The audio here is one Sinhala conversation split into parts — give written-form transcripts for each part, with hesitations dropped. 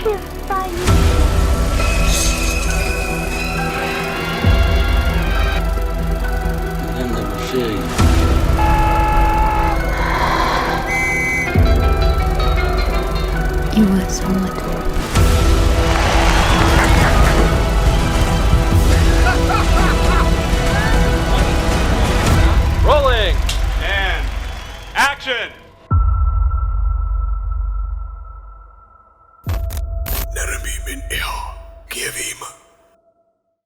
kissed by you. You were someone. Rolling and action. නැරඹීමෙන් එහා කියවීම.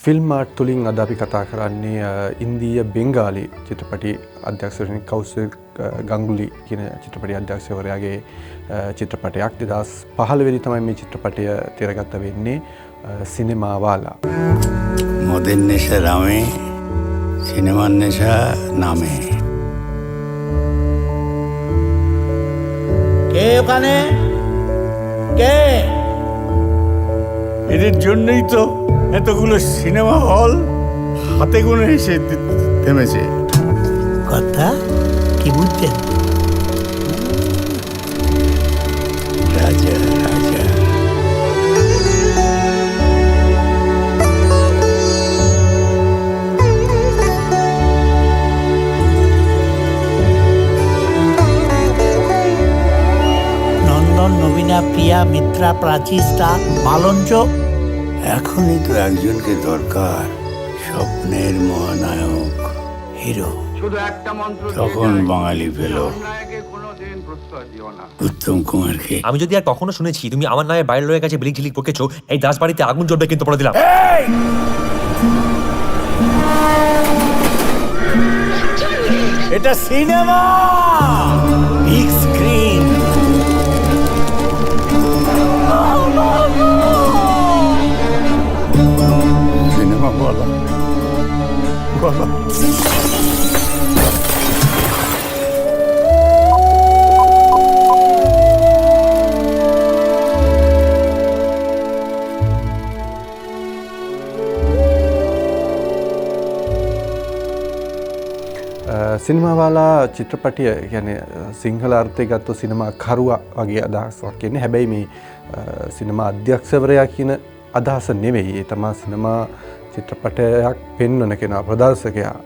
ෆිල්ම් ආර්ට් තුලින් අද අපි කතා කරන්නේ ඉන්දීය බෙන්ගාලි චිත්‍රපටි අධ්‍යක්ෂකවරණි කෞසල් ගංගුලි කියන චිත්‍රපටි අධ්‍යක්ෂකවරයාගේ චිත්‍රපටයක් 2015 වෙනි තමයි මේ චිත්‍රපටය තිරගත වෙන්නේ සිනමාවාලා. මොදෙන්නේශ රාමේ සිනමන්නේශ නාමේ. কে ওখানে কে এদের জন্যই তো এতগুলো সিনেমা হল হাতে গুনে এসে থেমেছে। কথা কি বুঝছেন? রাজা রাজা নন্দন নবীনা প্রিয়া মিত্রা প্রাচী স্টার মালঞ্চ। এখনই তো একজনকে দরকার, স্বপ্নের মহানায়ক হিরো। তখন বাঙালি পেল উত্তম কুমারকে। আমি যদি আর কখনো শুনেছি তুমি আমার নামে বাইরের লোকের কাছে বিলিং ঝিলিক বকেছো, এই দাসবাড়িতে আগুন জ্বলবে কিন্তু বলে দিলাম। এটা সিনেমা, বিগ স্ক্রিন। সিনেমা বলা বলা සිනමාවාලා චිත්‍රපටිය කියන්නේ සිංහල අර්ථය ගත්තොත් සිනමා කරුවා වගේ අදහසක් කියන්නේ. හැබැයි මේ සිනමා අධ්‍යක්ෂකවරයා කියන අදහස නෙවෙයි. ඒ තමයි සිනමා චිත්‍රපටයක් පෙන්වන කෙනා, ප්‍රදර්ශකයා.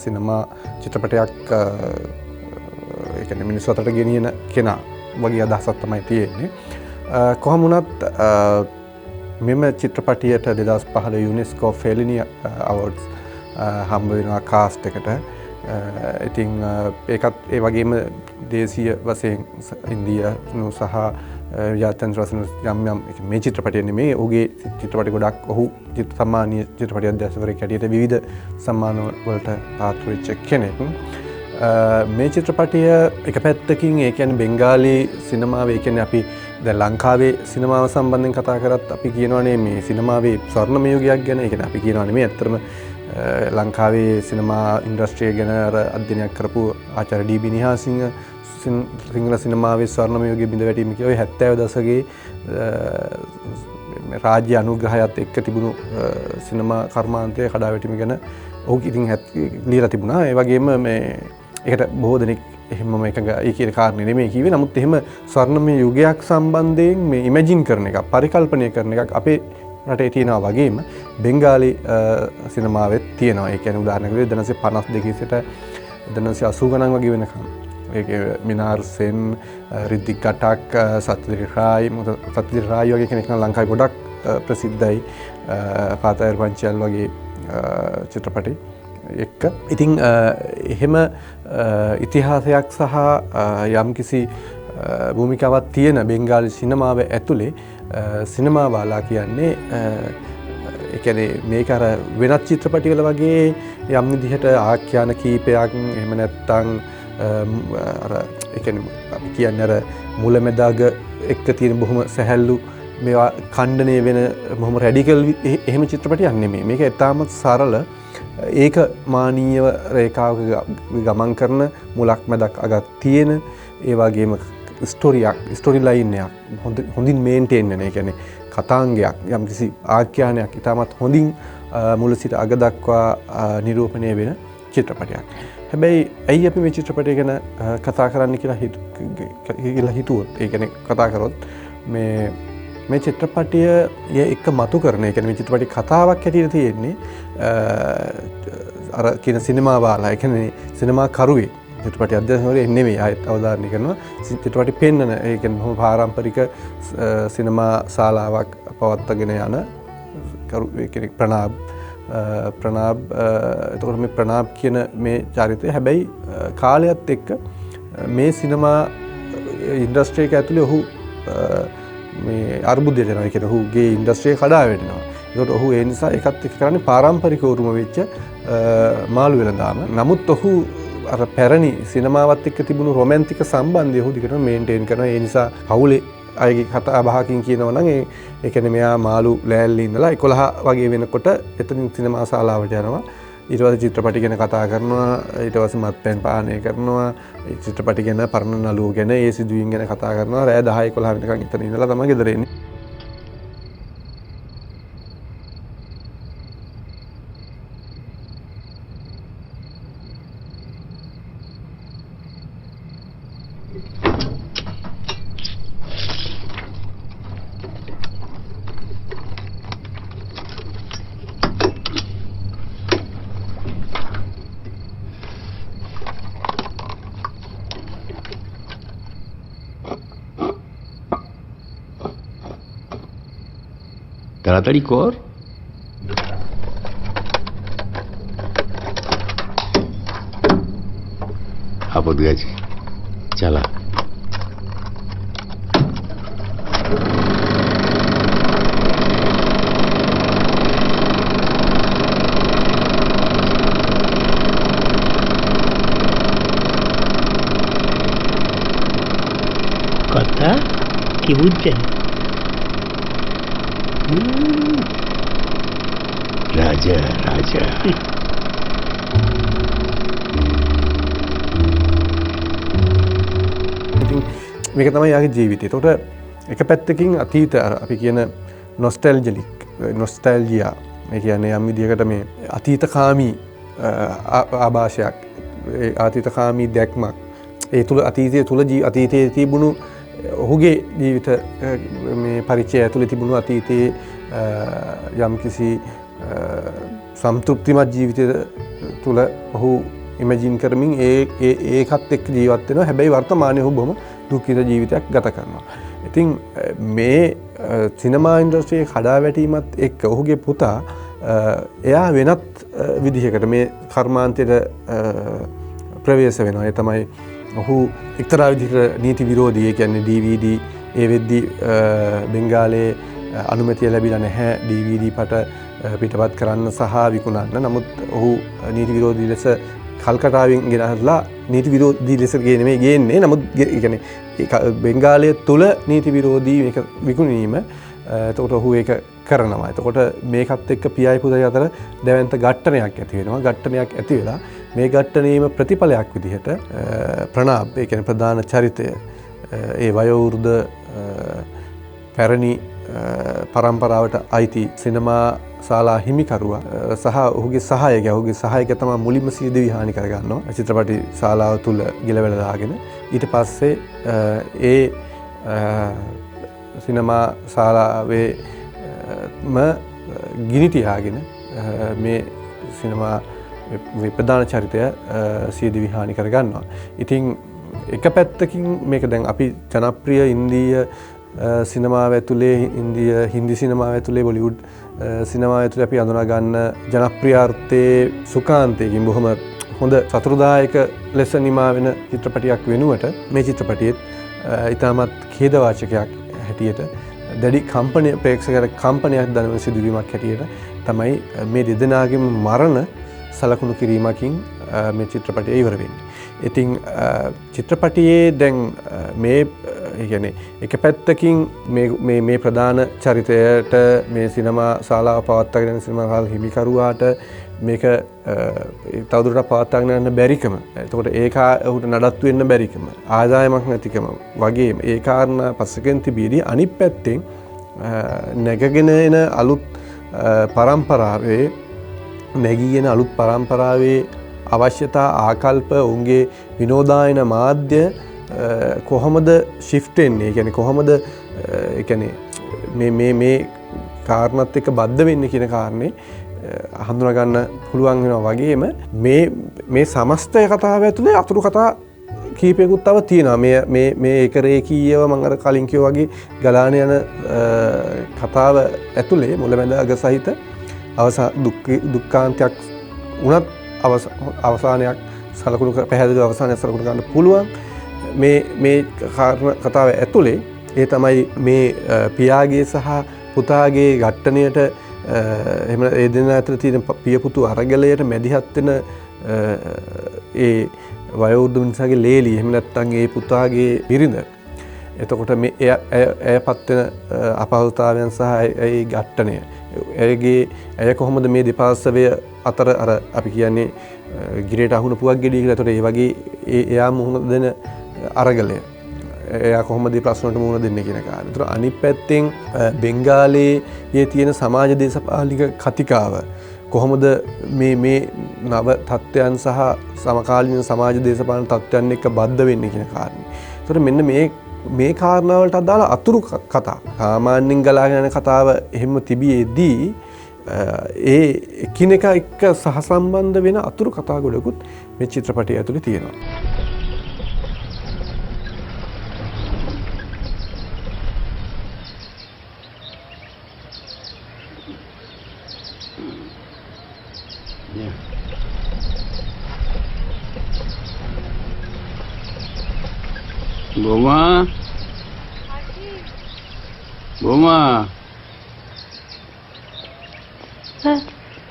සිනමා චිත්‍රපටයක් ඒ කියන්නේ මිනිස්සු අතරට ගෙනියන කෙනා වගේ අදහසක් තමයි තියෙන්නේ. කොහොම වුණත් මෙම චිත්‍රපටියට 2015 යුනෙස්කෝ ෆෙලිනි අවෝඩ්ස් හම්බ වෙනවා කාස්ට් එකට. ඉතින් ඒකත් ඒ වගේම දේශීය වශයෙන් ඉන්දියානු සහ ජාත්‍යන්තර වශයෙන් යම් යම් මේ චිත්‍රපටය නෙමෙයි, ඔහුගේ චිත්‍රපට ගොඩක් ඔහු සම්මානීය චිත්‍රපට අධ්‍යක්ෂකවරයෙක් හැටියට විවිධ සම්මාන වලට පාත්‍ර වෙච්ච කෙනෙක්. මේ චිත්‍රපටය එක පැත්තකින් ඒ කියන්නේ බෙන්ගාලි සිනමාව, ඒ කියන්නේ අපි දැන් ලංකාවේ සිනමාව සම්බන්ධයෙන් කතා කරත් අපි කියනවානේ මේ සිනමාවේ ස්වර්ණමය යුගයක් ගැන. ඒ කියන්නේ අපි කියනවා නෙමෙයි, ඇත්තටම ලංකාවේ සිනමා ඉන්ඩස්ට්‍රිය ගැන අධ්‍යයනයක් කරපු ආචාර්ය ඩී.බී. නිහාසිංහ සිංහල සිනමාවේ ස්වර්ණමය යුගයේ බිඳ වැටීම කියෝයි 70 දශකයේ රාජ්‍ය අනුග්‍රහයත් එක්ක තිබුණු සිනමා කර්මාන්තයේ කඩාවැටීම ගැන ඔහු ඉතින් ලියලා තිබුණා. ඒ වගේම මේ ඒකට බොහෝ දෙනෙක් එහෙමම එකඟ ඒ කියන කාරණේ නෙමෙයි කිව්වේ. නමුත් එහෙම ස්වර්ණමය යුගයක් සම්බන්ධයෙන් මේ ඉමේජින් කරන එක, පරිකල්පනය කරන එකක් අපේ රටේ තියෙනවා වගේම බෙන්ගාලි සිනමාවෙත් තියෙනවා. ඒ කියන්නේ උදාහරණයක් විදිහට 1952 සිට 1980 ගණන් වගේ වෙනකම් ඒකේ මිනාර් සෙන්, රිද්දික් ගටක්, සත්‍යජිත් රායි වගේ කෙනෙක් නම් ලංකාවේ ගොඩක් ප්‍රසිද්ධයි. පාතායර් පංචයල් වගේ චිත්‍රපටි එක්ක. ඉතින් එහෙම ඉතිහාසයක් සහ යම්කිසි භූමිකාවක් තියෙන බෙන්ගාලි සිනමාව ඇතුලේ සිනමාවාලා කියන්නේ ඒ කියන්නේ මේක අර වෙනත් චිත්‍රපටිවල වගේ යම් විදිහට ආඛ්‍යාන කීපයක්, එහෙම නැත්නම් අර ඒ කියන්නේ අපි කියන්නේ අර මුලැමැදාග එක්ක තියෙන බොහොම සැහැල්ලු මේවා ඛණ්ඩණය වෙන බොහොම රැඩිකල් එහෙම චිත්‍රපටියක් නෙමෙයි. මේක ඉතාමත් සරල ඒක මානීය රේඛාවක ගමන් කරන, මුලක් මැදක් අගක් තියෙන, ඒ වගේම ස්ටෝරි ලයින් එකක් හොඳින් මේන්ටේන් වෙන. ඒ කියන්නේ කතාංගයක්, යම්කිසි ආඛ්‍යානයක් ඉතාමත් හොඳින් මුල සිට අග දක්වා නිරූපණය වෙන චිත්‍රපටයක්. හැබැයි ඇයි අපි මේ චිත්‍රපටය ගැන කතා කරන්න කියලා හිතුවොත්, ඒ කියන්නේ කතා කරොත් මේ මේ චිත්‍රපටය එක්ක මතු කරන එක මේ චිත්‍රපටි කතාවක් හැටියට තියෙන්නේ අර කියන සිනමා බාලා ඒ කියන්නේ සිනමා කරුවේ චිත්‍රපටි අධ්‍යයනවල නෙමෙයි ආයත් අවධාරණය කරනවා චිත්‍රපටි පෙන්වන ඒ කියන්නේ බොහොම පාරම්පරික සිනමා ශාලාවක් පවත්වාගෙන යන කරුවේ කෙනෙක් ප්‍රනාබ් එතකොට මේ ප්‍රනාබ් කියන මේ චරිතය හැබැයි කාලයත් එක්ක මේ සිනමා ඉන්ඩස්ට්‍රි එක ඇතුලේ ඔහු මේ අර්බුදයට යනවා. ඒ කියන්නේ ඔහුගේ ඉන්ඩස්ට්‍රි එක කඩා වැටෙනවා. ඒකට ඔහු ඒ නිසා එකත් එක්ක කරන්නේ පාරම්පරික උරුම වෙච්ච මාළු වෙළඳාම. නමුත් ඔහු අර පැරණි සිනමාවත් එක්ක තිබුණු රොමැන්ටික් සම්බන්ධය ඔහු දිගටම මේන්ටේන් කරනවා. ඒ නිසා පවුලේ අයගේ කතා බහකින් කියනවා නම් ඒ කියන්නේ මෙයා මාළු ලෑල්ලේ ඉඳලා 11 වගේ වෙනකොට එතනින් සිනමා ශාලාවට යනවා. ඊට පස්සේ චිත්‍රපටි ගැන කතා කරනවා. ඊට පස්සේ මත්පැන් පානය කරනවා. චිත්‍රපටි ගැන පරණ නළුවෝ ගැන ඒ සිදුවීම් ගැන කතා කරනවා. රෑ 10 11 වෙනකන් එතන ඉඳලා තමයි ගෙදර එන්නේ. তাড়াতাড়ি কর আপদ গেছে চালা কথা কি বুঝছেন? রাজা রাজা ඉතින් මේක තමයි යාගේ ජීවිතය. එතකොට එක පැත්තකින් අතීත අපි කියන නොස්ටැල්ජියා මේ කියන්නේ යම් විදිහකට මේ අතීතකාමී ආభాෂයක් අතීතකාමී දැක්මක් ඒ තුල අතීතයේ තුල අතීතයේ තිබුණු ඔහුගේ ජීවිත මේ පරිචය ඇතුලේ තිබුණු අතීතයේ යම්කිසි සම්තෘප්තිමත් ජීවිතය තුල ඔහු ඉමැජින් කරමින් ඒකත් එක්ක ජීවත් වෙනවා. හැබැයි වර්තමානයේ ඔහු බොහොම දුක්ඛිත ජීවිතයක් ගත කරනවා. ඉතින් මේ සිනමා ඉන්ඩස්ට්‍රියේ කඩාවැටීමත් එක්ක ඔහුගේ පුතා එයා වෙනත් විදිහකට මේ කර්මාන්තයට ප්‍රවේශ වෙනවා. ඒ තමයි ඔහු එක්තරා විදිහකට නීති විරෝධී. ඒ කියන්නේ DVD ඒ වෙද්දී බෙන්ගාලයේ අනුමැතිය ලැබිලා නැහැ DVD පට පිටපත් කරන්න සහ විකුණන්න. නමුත් ඔහු නීති විරෝධී ලෙස කල්කටාවෙන් ගෙනහලා නීති විරෝධී ලෙස ගෙනෙමේ ගේන්නේ. නමුත් ඒ කියන්නේ බෙන්ගාලය තුල නීති විරෝධී මේක විකුණීම එතකොට ඔහු ඒක කරනවා. එතකොට මේකත් එක්ක පියයි පුතයි අතර දැවැන්ත ඝට්ටනයක් ඇති වෙනවා. ඝට්ටනයක් ඇති වෙලා මේ ඝට්ටනීම ප්‍රතිඵලයක් විදිහට ප්‍රනාබ් ඒ කියන්නේ ප්‍රධාන චරිතය ඒ වයෝවෘද්ධ පැරණි පරම්පරාවට අයිති සිනමා ශාලා හිමිකරුවා සහ ඔහුගේ සහායක තමයි මුලින්ම සීදෙවි හානි කරගන්නවා චිත්‍රපටි ශාලාව තුල ගිලවලා දාගෙන. ඊට පස්සේ ඒ සිනමා ශාලාවේම ගිනි තියාගෙන මේ සිනමා ප්‍රධාන චරිතය සීදෙවි හානි කරගන්නවා. ඉතින් එක පැත්තකින් මේක දැන් අපි ජනප්‍රිය ඉන්දීය සිනමාව ඇතුලේ හින්දි සිනමාව ඇතුලේ බොලිවුඩ් සිනමාව ඇතුලේ අපි අඳුනා ගන්න ජනප්‍රියාර්ථයේ සුඛාන්තයකින් බොහොම හොඳ සතුරුදායක ලෙස නිමා වෙන චිත්‍රපටයක් වෙනුවට මේ චිත්‍රපටියෙත් ඉතාමත් ඛේදවාචකයක් හැටියට දැඩි ප්‍රේක්ෂකයන්ට කම්පනයක් දනවන සිදුවීමක් හැටියට තමයි මේ දෙදෙනාගේම මරණ සලකුණු කිරීමකින් මේ චිත්‍රපටය ඉවර වෙන්නේ. ඉතින් චිත්‍රපටියේ දැන් මේ කියන්නේ එක පැත්තකින් මේ ප්‍රධාන චරිතයට මේ සිනමා ශාලාව පවත්වාගෙන යන සිනමා ශාලා හිමිකරුවාට මේක තවදුරටත් පවත්වාගෙන යන්න බැරිකම. එතකොට ඒක ඔහුට නඩත්තු වෙන්න බැරිකම, ආදායමක් නැතිකම වගේ ඒ කාරණා පස්සකින් තිබීදී අනිත් පැත්තෙන් නැගගෙන එන අලුත් පරම්පරාවේ නැගීගෙන අලුත් පරම්පරාවේ අවශ්‍යතා ආකල්ප උන්ගේ විනෝදායන මාධ්‍ය කොහොමද ශිෆ්ට් වෙන්නේ? ඒ කියන්නේ කොහොමද ඒ කියන්නේ මේ කාරණත් එක්ක බද්ධ වෙන්නේ කියන කාරණේ හඳුනා ගන්න පුළුවන් වෙනවා වගේම මේ සමස්තය කතාව ඇතුලේ අතුරු කතා කීපයකුත් තව තියෙනවා. මේ එක රේඛීයව මම අර කලින් කිව්වා වගේ ගලාන යන කතාව ඇතුලේ මුලැමැද අග සහිත දුක්ඛාන්තයක් උනත් අවසානයක් සලකුණු පැහැදිලි අවසානයක් සලකුණු ගන්න පුළුවන් මේ කතාව ඇතුලේ. ඒ තමයි මේ පියාගේ සහ පුතාගේ ඝට්ටණයට එහෙම ඒ දෙන්නා අතර තියෙන පියපුතු අරගලයට මැදිහත් වෙන ඒ වයෝවෘද්ධ මිනිසාගේ ලේලි එහෙම නැත්නම් ඒ පුතාගේ බිරිඳ. එතකොට මේ එයපත් වෙන අපහසුතාවයන් සහ ඒ ඝට්ටණය ඇය කොහොමද මේ දෙපාර්ශවය අතර අර අපි කියන්නේ ගිරේට අහුන පුවක් ගෙඩිය කියලා. එතකොට ඒ වගේ එයා මුහුණ දෙන අරගලය එයා කොහොමද මේ ප්‍රශ්නට මුහුණ දෙන්නේ කියන කාරණා. ඒතර අනිත් පැත්තෙන් බෙන්ගාලයේ තියෙන සමාජ දේශපාලනික කතිකාව කොහොමද මේ නව තත්ත්වයන් සහ සමකාලීන සමාජ දේශපාලන තත්ත්වයන් එක්ක බද්ධ වෙන්නේ කියන කාරණේ. ඒතර මෙන්න මේ කාරණාවලට අදාළ අතුරු කතා සාමාන්‍යයෙන් ගලාගෙන යන කතාව එහෙම තිබියේදී ඒ එකිනෙක එක්ක සහසම්බන්ධ වෙන අතුරු කතා ගොඩකුත් මේ චිත්‍රපටය ඇතුලේ තියෙනවා. বৌমা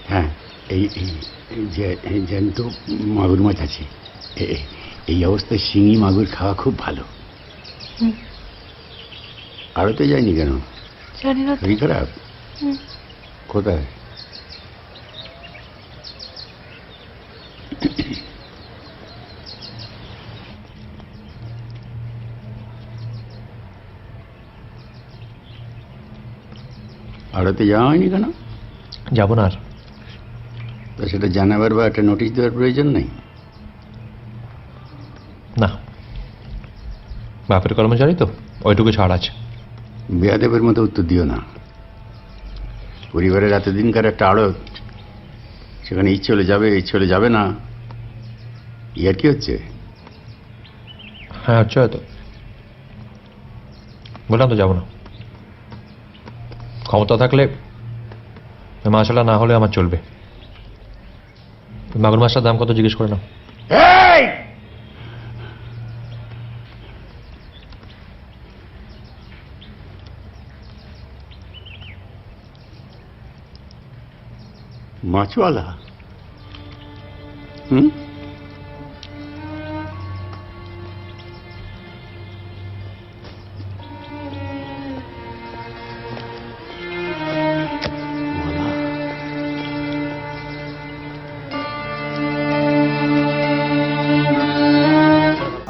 হ্যাঁ এই যে জ্যান্ত মাগুর মাছ আছে এই অবস্থায় শিঙি মাগুর খাওয়া খুব ভালো। আড়তে যায়নি কেন? শরীর খারাপ? কোথায়? আড়তে যাওয়া হয়নি কেন? যাবো না আর। তো সেটা জানাবার বা একটা নোটিশ দেওয়ার প্রয়োজন নেই? না, বাপের কর্মচারী তো ওইটুকু ছাড় আছে। বেয়াদেবের মতো উত্তর দিও না। পরিবারের এতদিনকার একটা আড়ত, সেখানে ইচ্ছে হলে যাবে না, ইয়ার কি হচ্ছে? হ্যাঁ হচ্ছে হয়তো, বললাম তো যাবো না। ক্ষমতা থাকলে মাশাআল্লাহ, না হলে আমার চলবে। মাগুর মাছটার দাম কত জিজ্ঞেস করে নাও। মাছওয়ালা?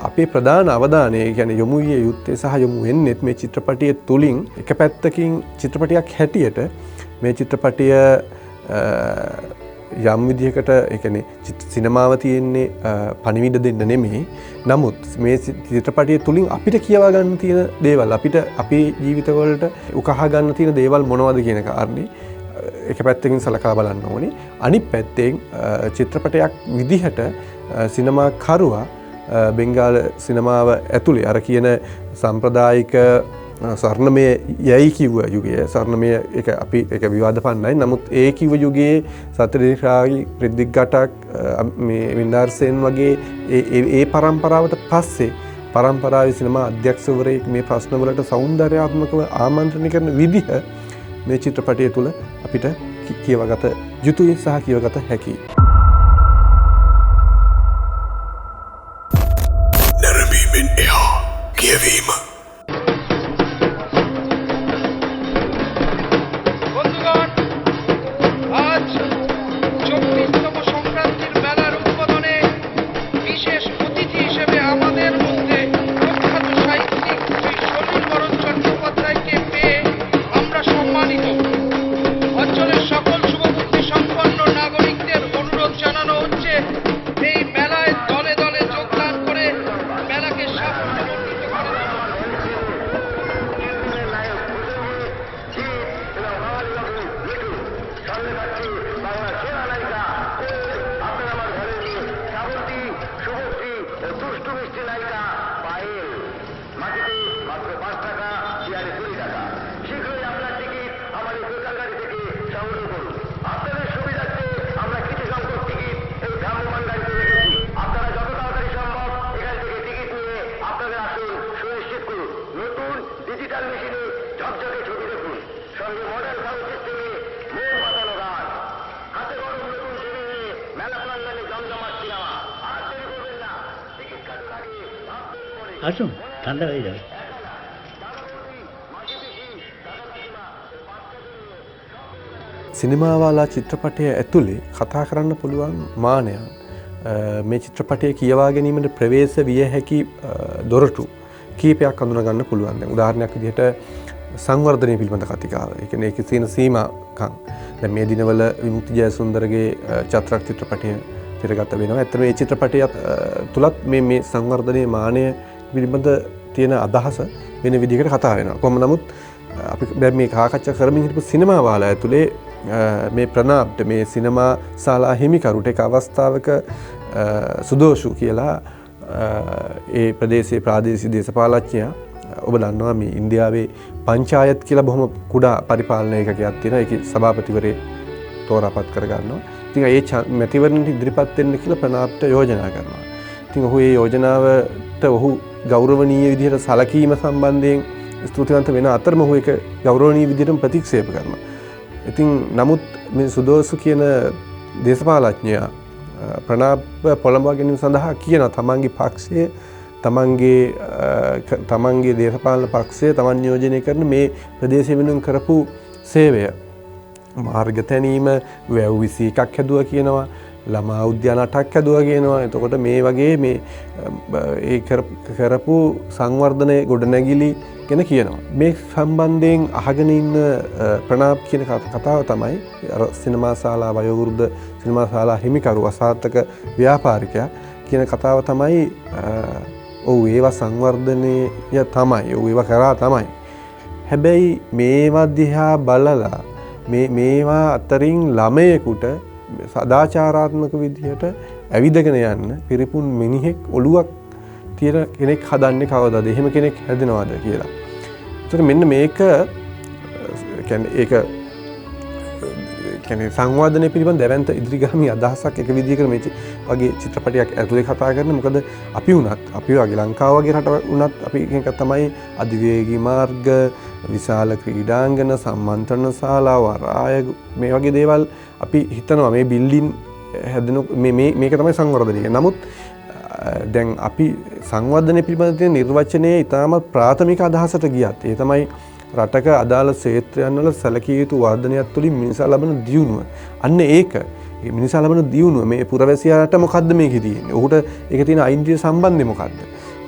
අපේ ප්‍රධාන අවධානය කියන්නේ යොමු විය යුත්තේ සහ යොමු වෙන්නේ මේ චිත්‍රපටය තුලින් එක පැත්තකින් චිත්‍රපටයක් හැටියට මේ චිත්‍රපටය යම් විදිහකට ඒ කියන්නේ සිනමාව තියෙන්නේ පණිවිඩ දෙන්න නෙමෙයි. නමුත් මේ චිත්‍රපටය තුලින් අපිට කියවා ගන්න තියෙන දේවල්, අපිට අපේ ජීවිතවලට උකහා ගන්න තියෙන දේවල් මොනවද කියන කාරණේ එක පැත්තකින් සලකා බලන්න ඕනේ. අනිත් පැත්තෙන් චිත්‍රපටයක් විදිහට සිනමා කරුවා බෙන්ගාල සිනමාව ඇතුලේ අර කියන සම්ප්‍රදායික ස්වර්ණමය යයි කිව්ව යුගය, ස්වර්ණමය එක අපි ඒක විවාදපන්නයි. නමුත් ඒ කිව්ව යුගයේ සතරේශායි රිද්දික් ගටක් මේ වින්දාර්සෙන් වගේ ඒ පරම්පරාවට පස්සේ පරම්පරාවේ සිනමා අධ්‍යක්ෂවරයෙක් මේ ප්‍රශ්නවලට සෞන්දර්යාත්මකව ආමන්ත්‍රණය කරන විදිහ මේ චිත්‍රපටය තුළ අපිට කියවගත යුතුයි සහ කියවගත හැකියි. නැරඹීමෙන් එහා කියවීම. বন্ধুগণ, আজ 24তম সংক্রান্তির মেলার উদ্বোধনে বিশেষ অতিথি হিসেবে আমাদের মধ্যে প্রখ্যাত সাহিত্যিক শ্রী সলিল বরণ চট্টোপাধ্যায়কে পেয়ে আমরা সম্মানিত। অঞ্চলের সকল শুভবুদ্ধি সম্পন্ন নাগরিকদের অনুরোধ ঝকঝকে ছবি দেখুন, সঙ্গে মডেল সাউন্ড সিস্টেমে মন মাতানো গান, হাতে গরম নতুন টিভি নিয়ে মেলা প্রাঙ্গণে জমজমাট সিনেমা। আর দেরি করবেন না, টিকিট কাটার আগে ভাববেন পরে। আসুন, ঠান্ডা হয়ে যাবে। සිනමාවාලා චිත්‍රපටය ඇතුළේ කතා කරන්න පුළුවන් මානයන් මේ චිත්‍රපටය කියවා ගැනීමට ප්‍රවේශ විය හැකි දොරටු කීපයක් අඳුනගන්න පුළුවන්. දැන් උදාහරණයක් විදිහට සංවර්ධනය පිළිබඳ කතිකාව. ඒ කියන්නේ ඒකේ තියෙන සීමාකම්. දැන් මේ දිනවල විමුක්ති ජයසුන්දරගේ චත්‍රක් චිත්‍රපටය තිරගත වෙනවා. ඇත්තටම මේ චිත්‍රපටයත් තුලත් මේ සංවර්ධනයේ මානය පිළිබඳ තියෙන අදහස වෙන විදිහකට කතා වෙනවා. කොහොම නමුත් අපි දැන් මේ සාකච්ඡා කරමින් හිටපු සිනමාවාලා ඇතුලේ මේ ප්‍රනාප්ට මේ සිනමා ශාලා හිමිකරුට එක අවස්ථාවක සුදෝෂු කියලා ඒ ප්‍රදේශයේ ප්‍රාදේශීය දේශපාලඥයා ඔබ දන්නවා මේ ඉන්දියාවේ පංචායත් කියලා බොහොම කුඩා පරිපාලන ඒකකයක් තියෙනවා. ඒකේ සභාපතිවරේ තෝරාපත් කර ගන්නවා. ඉතින් ඒ මැතිවරණයට ඉදිරිපත් වෙන්න කියලා ප්‍රනාප්ට යෝජනා කරනවා. ඉතින් ඔහු ඒ යෝජනාවට ඔහු ගෞරවනීය විදිහට සැලකීම සම්බන්ධයෙන් ස්තුතිවන්ත වෙන අතරම ඔහු ඒක ගෞරවනීය විදිහටම ප්‍රතික්ෂේප කරනවා. ඉතින් නමුත් මේ සුදෝසු කියන දේශපාලඥයා ප්‍රනාප් පොළඹවා ගැනීම සඳහා කියන තමන්ගේ පක්ෂය තමන්ගේ දේශපාලන පක්ෂය තමන් නියෝජනය කරන මේ ප්‍රදේශය වෙනුවෙන් කරපු සේවය මාර්ග තැනීම වැව් 21ක් හැදුවා කියනවා, ළමා උද්‍යාන 8ක් හැදුවා කියනවා. එතකොට මේ වගේ මේ ඒ කරපු සංවර්ධනයේ ගොඩනැගිලි ගැන කියනවා. මේ සම්බන්ධයෙන් අහගෙන ඉන්න ප්‍රනාප් කියන කතාව තමයි අර සිනමා ශාලා වයෝවෘද්ධ සිනමා ශාලා හිමිකරු අසාර්ථක ව්‍යාපාරිකයා කියන කතාව තමයි ඔව් ඒවා සංවර්ධනය තමයි. ඔව් ඒවා කරා තමයි. හැබැයි මේවා දිහා බලලා මේවා අතරින් ළමයෙකුට සදාචාරාත්මක විදිහට ඇවිදගෙන යන්න පිරිපුන් මිනිහෙක් ඔළුවක් තියෙන කෙනෙක් හදන්නේ කවදාද? එහෙම කෙනෙක් හැදෙනවද කියලා. ඒතර මෙන්න මේක කියන්නේ සංවාදනය පිළිබඳ දැවැන්ත ඉදිරිගාමී අදහසක් එක විදිහකට මේ වගේ චිත්‍රපටයක් ඇතුලේ කතා කරන. මොකද අපි වගේ ලංකාව වගේ රට වුණත් අපි එක තමයි අධිවේගී මාර්ග, විශාල ක්‍රීඩාංගන, සම්මන්ත්‍රණ ශාලා, වරාය මේ වගේ දේවල් අපි හිතනවා මේ බිල්ඩින් හැදෙන මේක තමයි සංවර්ධනය. නමුත් දැන් අපි සංවර්ධනය පිළිබඳ තියෙන නිර්වචනයේ ඉතාමත් ප්‍රාථමික අදහසට ගියත් ඒ තමයි රටක අදාළ ක්ෂේත්‍රයන් වල සැලකිය යුතු වර්ධනයක් තුළින් මිනිසා ලබන දියුණුව. අන්න ඒක මිනිසා ලබන දියුණුව මේ පුරවැසියාට මොකද්ද මේකේ තියෙන්නේ? ඔහුට ඒක තියෙන අයින්ද්‍රිය සම්බන්ධය මොකද්ද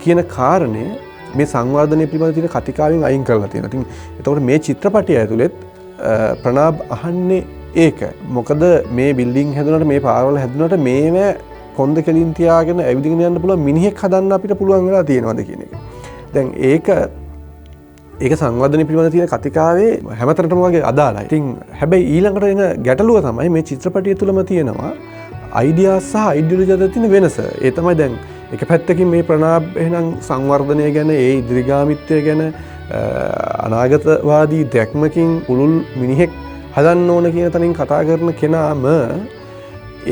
කියන කාරණය මේ සංවර්ධනය පිළිබඳ තියෙන කතිකාවෙන් අයින් කරලා තියෙනවා. ඉතින් එතකොට මේ චිත්‍රපටය ඇතුළෙත් ප්‍රනාප් අහන්නේ ඒක. මොකද මේ බිල්ඩින් හැදුනට මේ පාරවල හැදුනට මේව කොන්ද කෙලින් තියාගෙන ඇවිදගෙන යන්න පුළුවන් මිනිහෙක් හදන්න අපිට පුළුවන් වෙලා තියෙනවද කියන එක. දැන් ඒක සංවර්ධනය පිළිබඳ තියෙන කතිකාවේ හැමතැනටම වගේ අදාළයි. ඉතින් හැබැයි ඊළඟට එන ගැටලුව තමයි මේ චිත්‍රපටය තුළම තියෙනවා අයිඩියාස් සහ අයිඩියොලොජි අතර තියෙන වෙනස. ඒ තමයි දැන් එක පැත්තකින් මේ ප්‍රනාප් එහෙනම් සංවර්ධනය ගැන, ඒ ඉදිරිගාමිත්වය ගැන අනාගතවාදී දැක්මකින් උළුල් මිනිහෙක් හදන්න ඕන කියන තැනින් කතා කරන කෙනාම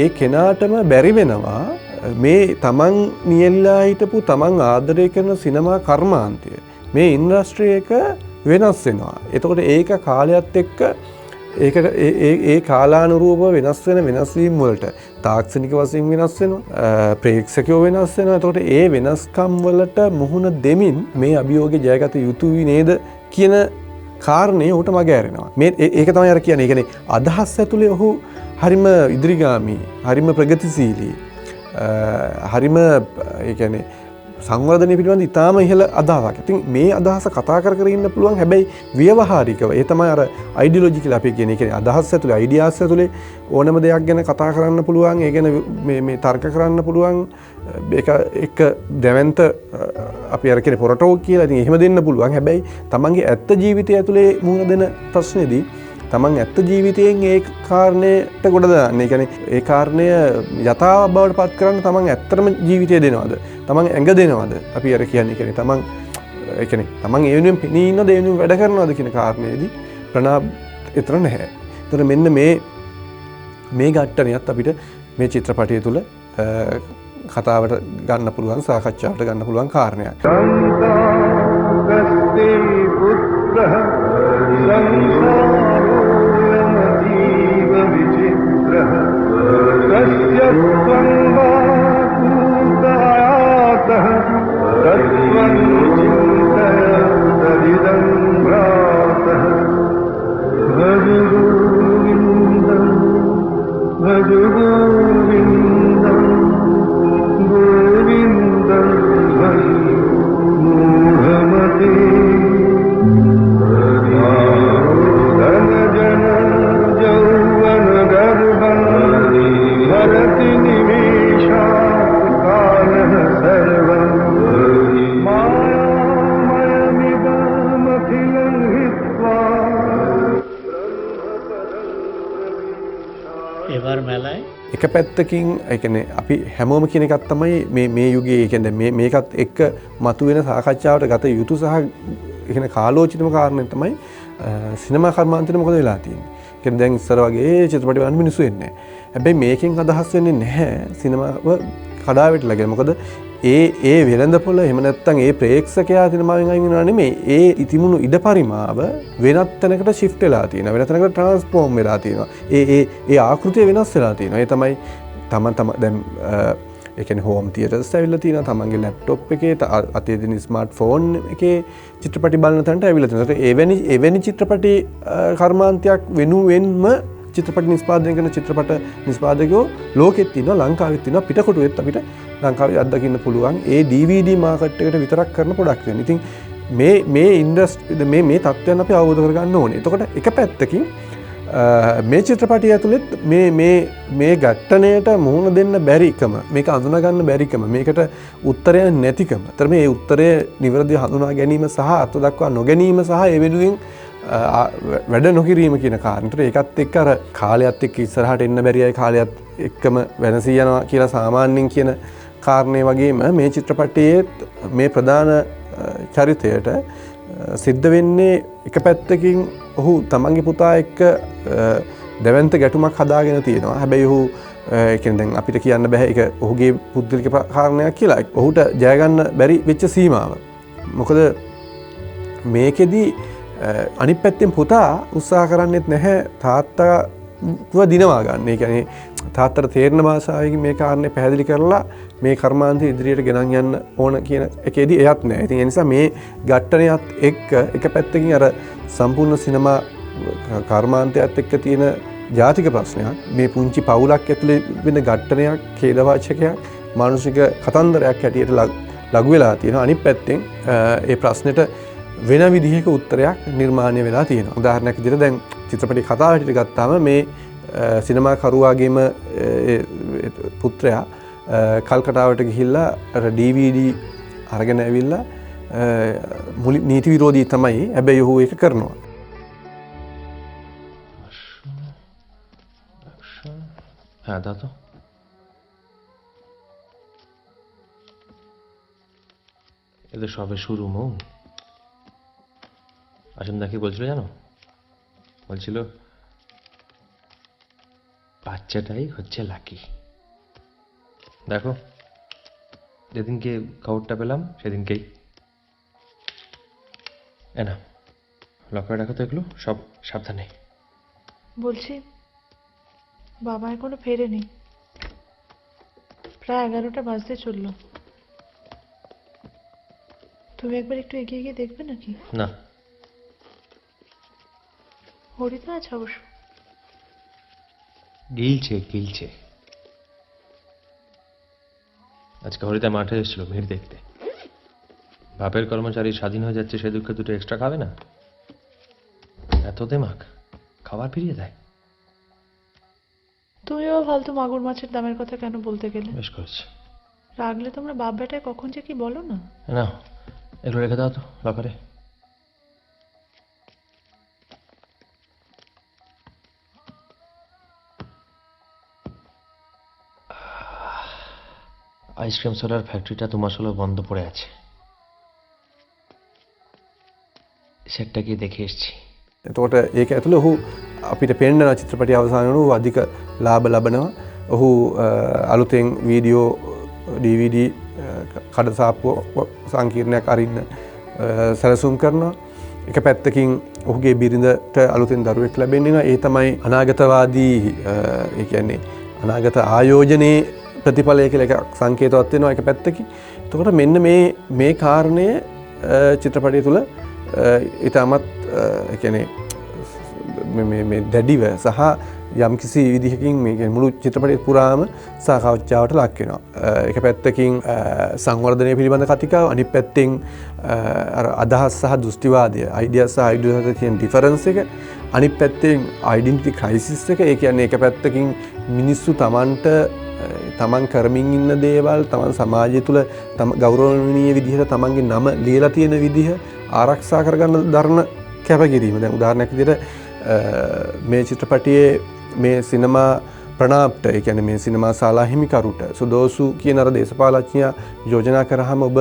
ඒ කෙනාටම බැරි වෙනවා මේ තමන් නියැල්ලා හිටපු තමන් ආදරය කරන සිනමා කර්මාන්තය මේ ඉන්ඩස්ට්‍රි එක වෙනස් වෙනවා. එතකොට ඒක කාලයත් එක්ක ඒකට ඒ කාලානුරූපව වෙනස් වෙන වෙනස්වීම් වලට තාක්ෂණික වශයෙන් වෙනස් වෙනවා, ප්‍රේක්ෂකයෝ වෙනස් වෙනවා. එතකොට ඒ වෙනස්කම් වලට මුහුණ දෙමින් මේ අභියෝගය ජයගත යුතුයි නේද කියන කාරණේ ඔහුට මග ඇරෙනවා. ඒක තමයි අර කියන්නේ. ඒ කියන්නේ අදහස් ඇතුලේ ඔහු හරිම ඉදිරිගාමී, හරිම ප්‍රගතිශීලී, හරිම ඒ කියන්නේ සංවර්ධනය පිළිබඳ ඉතාම ඉහළ අදහසක්. ඉතින් මේ අදහස කතා කර ඉන්න පුළුවන්. හැබැයි ව්‍යවහාරිකව ඒ තමයි අර අයිඩියොලොජි කියලා අපි කියන්නේ. ඒ කියන්නේ අදහස් ඇතුලේ, අයිඩියාස් ඇතුලේ ඕනම දෙයක් ගැන කතා කරන්න පුළුවන්. ඒ ගැන මේ තර්ක කරන්න පුළුවන්. ඒක එක දැවැන්ත අපි අර කියන්නේ පොරටෝ කියලා. ඉතින් එහෙම දෙන්න පුළුවන්. හැබැයි තමන්ගේ ඇත්ත ජීවිතය ඇතුලේ මුහුණ දෙන ප්‍රශ්නේදී තමන් ඇත්ත ජීවිතයෙන් ඒ කාරණයට ගොඩ දාන්න. ඒ කියන්නේ ඒ කාරණය යථා බවට පත් කරන්න තමන් ඇත්තටම ජීවිතය දෙනවද? තමන් ඇඟ දෙනවද? අපි අර කියන්නේ තමන් ඒ කියන්නේ තමන් ඒ වෙනුවෙන් පෙනී ඉන්නද, ඒ වෙනුවෙන් වැඩ කරනවද කියන කාරණේදී ප්‍රනාප් එතන නැහැ. ඒතර මෙන්න මේ ඝට්ටනියත් අපිට මේ චිත්‍රපටය තුළ කතාවට ගන්න පුළුවන්, සාකච්ඡාවට ගන්න පුළුවන් කාරණයක්. এবার মেলায় එක පැත්තකින් ඒ කියන්නේ අපි හැමෝම කියන එකක් තමයි මේ යුගයේ ඒ කියන්නේ මේකත් එක්ක මතුවෙන සාකච්ඡාවට ගත යුතු සහ ඒ කියන්නේ කාලෝචිතම කාරණේ තමයි සිනමා කර්මාන්තෙට මොකද වෙලා තියෙන්නේ. ඒ කියන්නේ දැන් ඉස්සර වගේ චිත්‍රපට බලන්න මිනිස්සු එන්නේ නැහැ. හැබැයි මේකෙන් අදහස් වෙන්නේ නැහැ සිනමාව කඩා වැටිලා කියලා. මොකද ඒ වෙළඳපොළ එහෙම නැත්නම් ඒ ප්‍රේක්ෂකයා සිනමාවෙන් අයින් වෙනවා නෙමෙයි. ඒ ඉතිමුණු ඉඩ පරිමාව වෙනත් තැනකට shift වෙලා තියෙනවා. වෙනත් තැනකට transform වෙලා තියෙනවා. ඒ ආකෘතිය වෙනස් වෙලා තියෙනවා. ඒ තමයි තම දැන් ඒ කියන්නේ home theaters ඇවිල්ලා තියෙනවා. තමන්ගේ laptop එකේ අතේ තියෙන smartphone එකේ චිත්‍රපටි බලන තැනට ඇවිල්ලා තියෙනවා. එවැනි චිත්‍රපටි කර්මාන්තයක් වෙනුවෙන්ම චිත්‍රපට නිෂ්පාදනය කරන චිත්‍රපට නිෂ්පාදකයෝ ලෝකෙත් තියෙනවා, ලංකාවෙත් තියෙනවා, පිටකොටුවෙත් අපිට ලංකාවේ අත්දකින්න පුළුවන් ඒ DVD මාකට් එකට විතරක් කරන ප්‍රොඩක්ට් වෙන. ඉතින් මේ ඉන්ඩස්ට්‍රි මේ තත්ත්වයන් අපි අවබෝධ කරගන්න ඕනේ. එතකොට එක පැත්තකින් මේ චිත්‍රපටිය ඇතුළෙත් මේ ගැට්ටණයට මුහුණ දෙන්න බැරිකම, මේක අඳුනා ගන්න බැරිකම, මේකට උත්තරයක් නැතිකම. අතර මේ උත්තරය නිවැරදිව හඳුනා ගැනීම සහ අර්ථ දක්වා නොගැනීම සහ ඒ වෙනුවෙන් වැඩ නොකිරීම කියන කාරණේට ඒකත් එක්ක අර කාලයත් එක්ක ඉස්සරහට එන්න බැරි අය කාලයත් එක්කම වෙනසී යනවා කියලා සාමාන්‍යයෙන් කියන කාරණේ වගේම මේ චිත්‍රපටයේ මේ ප්‍රධාන චරිතයට සිද්ධ වෙන්නේ එක පැත්තකින් ඔහු තමන්ගේ පුතා එක්ක දැවැන්ත ගැටුමක් හදාගෙන තියෙනවා. හැබැයි ඔහු ඒ කියන්නේ දැන් අපිට කියන්න බෑ ඒක ඔහුගේ පුද්ගලික කාරණයක් කියලා. ඔහුට ජය ගන්න බැරි වෙච්ච සීමාව. මොකද මේකෙදි අනිත් පැත්තෙන් පුතා උත්සාහ කරන්නේත් නැහැ තාත්තව දිනවා ගන්න. ඒ කියන්නේ තාත්තට තේරෙන භාෂාවකින් මේ කාරණේ පැහැදිලි කරලා මේ කර්මාන්තය ඉදිරියට ගෙනන් යන්න ඕන කියන එකේදී එයත් නැහැ. ඉතින් ඒ නිසා මේ ගැට්ටණයත් එක්ක එක පැත්තකින් අර සම්පූර්ණ සිනමා කර්මාන්තයත් එක්ක තියෙන ජාතික ප්‍රශ්නයක්, මේ පුංචි පවුලක් ඇතුලේ වෙන ගැට්ටණයක්, ඛේදවාචකයක්, මානසික කතන්දරයක් හැටියට ලඝු වෙලා තියෙනවා. අනිත් පැත්තෙන් ඒ ප්‍රශ්නෙට වෙන විදිහක උත්තරයක් නිර්මාණය වෙලා තියෙනවා. උදාහරණයක් විදිහට දැන් චිත්‍රපටි කතාව හැටියට ගත්තාම මේ සිනමා කරුවාගේම පුත්‍රයා කල්කටාවට ගිහිල්ලා අර DVD අරගෙන ඇවිල්ලා නීති විරෝධී තමයි. හැබැයි ඔහු ඒක කරනවා. হ্যাঁ দাও তো। এদের সবে শুরু মৌ। আসুন কি বলছিল জানো? বলছিল বাচ্চাটাই হচ্ছে লাকি। দেখো যেদিনকে খবরটা পেলাম সেদিনকেই না লক করে রাখো তো এগুলো সব সাবধানে। বলছি বাবা এখনো ফেরেনি, প্রায় 11টা বাজতে চললো। তুমি একবার একটু এগিয়ে গিয়ে দেখবে নাকি? না হরি তো আছে অবশ্য। গিলছে আজকে হরিতা মাঠে এসেছিল ভিড় দেখতে। বাপের কর্মচারী স্বাধীন হয়ে যাচ্ছে সে দুঃখে দুটো এক্সট্রা খাবে না? এত দেমাক, খাবার ফিরিয়ে দেয়। তুমিও ফালতু মাগুর মাছের দামের কথা কেন বলতে গেলে? বেশ করেছে। রাগলে তোমরা বাপ বেটায় কখন যে কি বলো না। না এগুলো রেখে দাও তো লকারে। আইসক্রিম সোলার ফ্যাক্টরিটা 2 মাস হলো বন্ধ পড়ে আছে। সেটটা গিয়ে দেখে এসেছি। එතකොට ඒක ඇතුළේ ඔහු අපිට පෙන්නන චිත්‍රපටය අවසාන වෙනකොට අධික ලාභ ලබනවා. ඔහු අලුතෙන් වීඩියෝ DVD කඩසාප්පුව සංකීර්ණයක් අරින්න සැලසුම් කරනවා. එක පැත්තකින් ඔහුගේ බිරිඳට අලුතෙන් දරුවෙක් ලැබෙනවා. ඒ තමයි අනාගතවාදී ඒ කියන්නේ අනාගත ආයෝජනයේ ප්‍රතිඵලය කියලා එකක් සංකේතවත් වෙනවා එක පැත්තකින්. එතකොට මෙන්න මේ කාරණය චිත්‍රපටය තුළ ඉතාමත් ඒ කියන්නේ මේ දැඩිව සහ යම්කිසි විදිහකින් මේ මුළු චිත්‍රපටය පුරාම සාකච්ඡාවට ලක් වෙනවා. එක පැත්තකින් සංවර්ධනය පිළිබඳ කතිකාව, අනිත් පැත්තෙන් අර අදහස් සහ දෘෂ්ටිවාදය, අයිඩියාස් සහ අයිඩියාස් අතර තියෙන ඩිෆරන්ස් එක, අනිත් පැත්තෙන් අයිඩෙන්ටිටි ක්‍රයිසිස් එක. ඒ කියන්නේ එක පැත්තකින් මිනිස්සු තමන් කරමින් ඉන්න දේවල්, තමන් සමාජය තුළ ගෞරවණීය විදිහට තමන්ගේ නම ලියලා තියෙන විදිහ ආරක්ෂා කරගන්න දරන කැපකිරීම. දැන් උදාහරණයක් විදිහට මේ චිත්‍රපටයේ මේ සිනමා ප්‍රනාප්ට ඒ කියන්නේ මේ සිනමා ශාලා හිමිකරුට සුදෝසු කියන අර දේශපාලඥයා යෝජනා කරාම ඔබ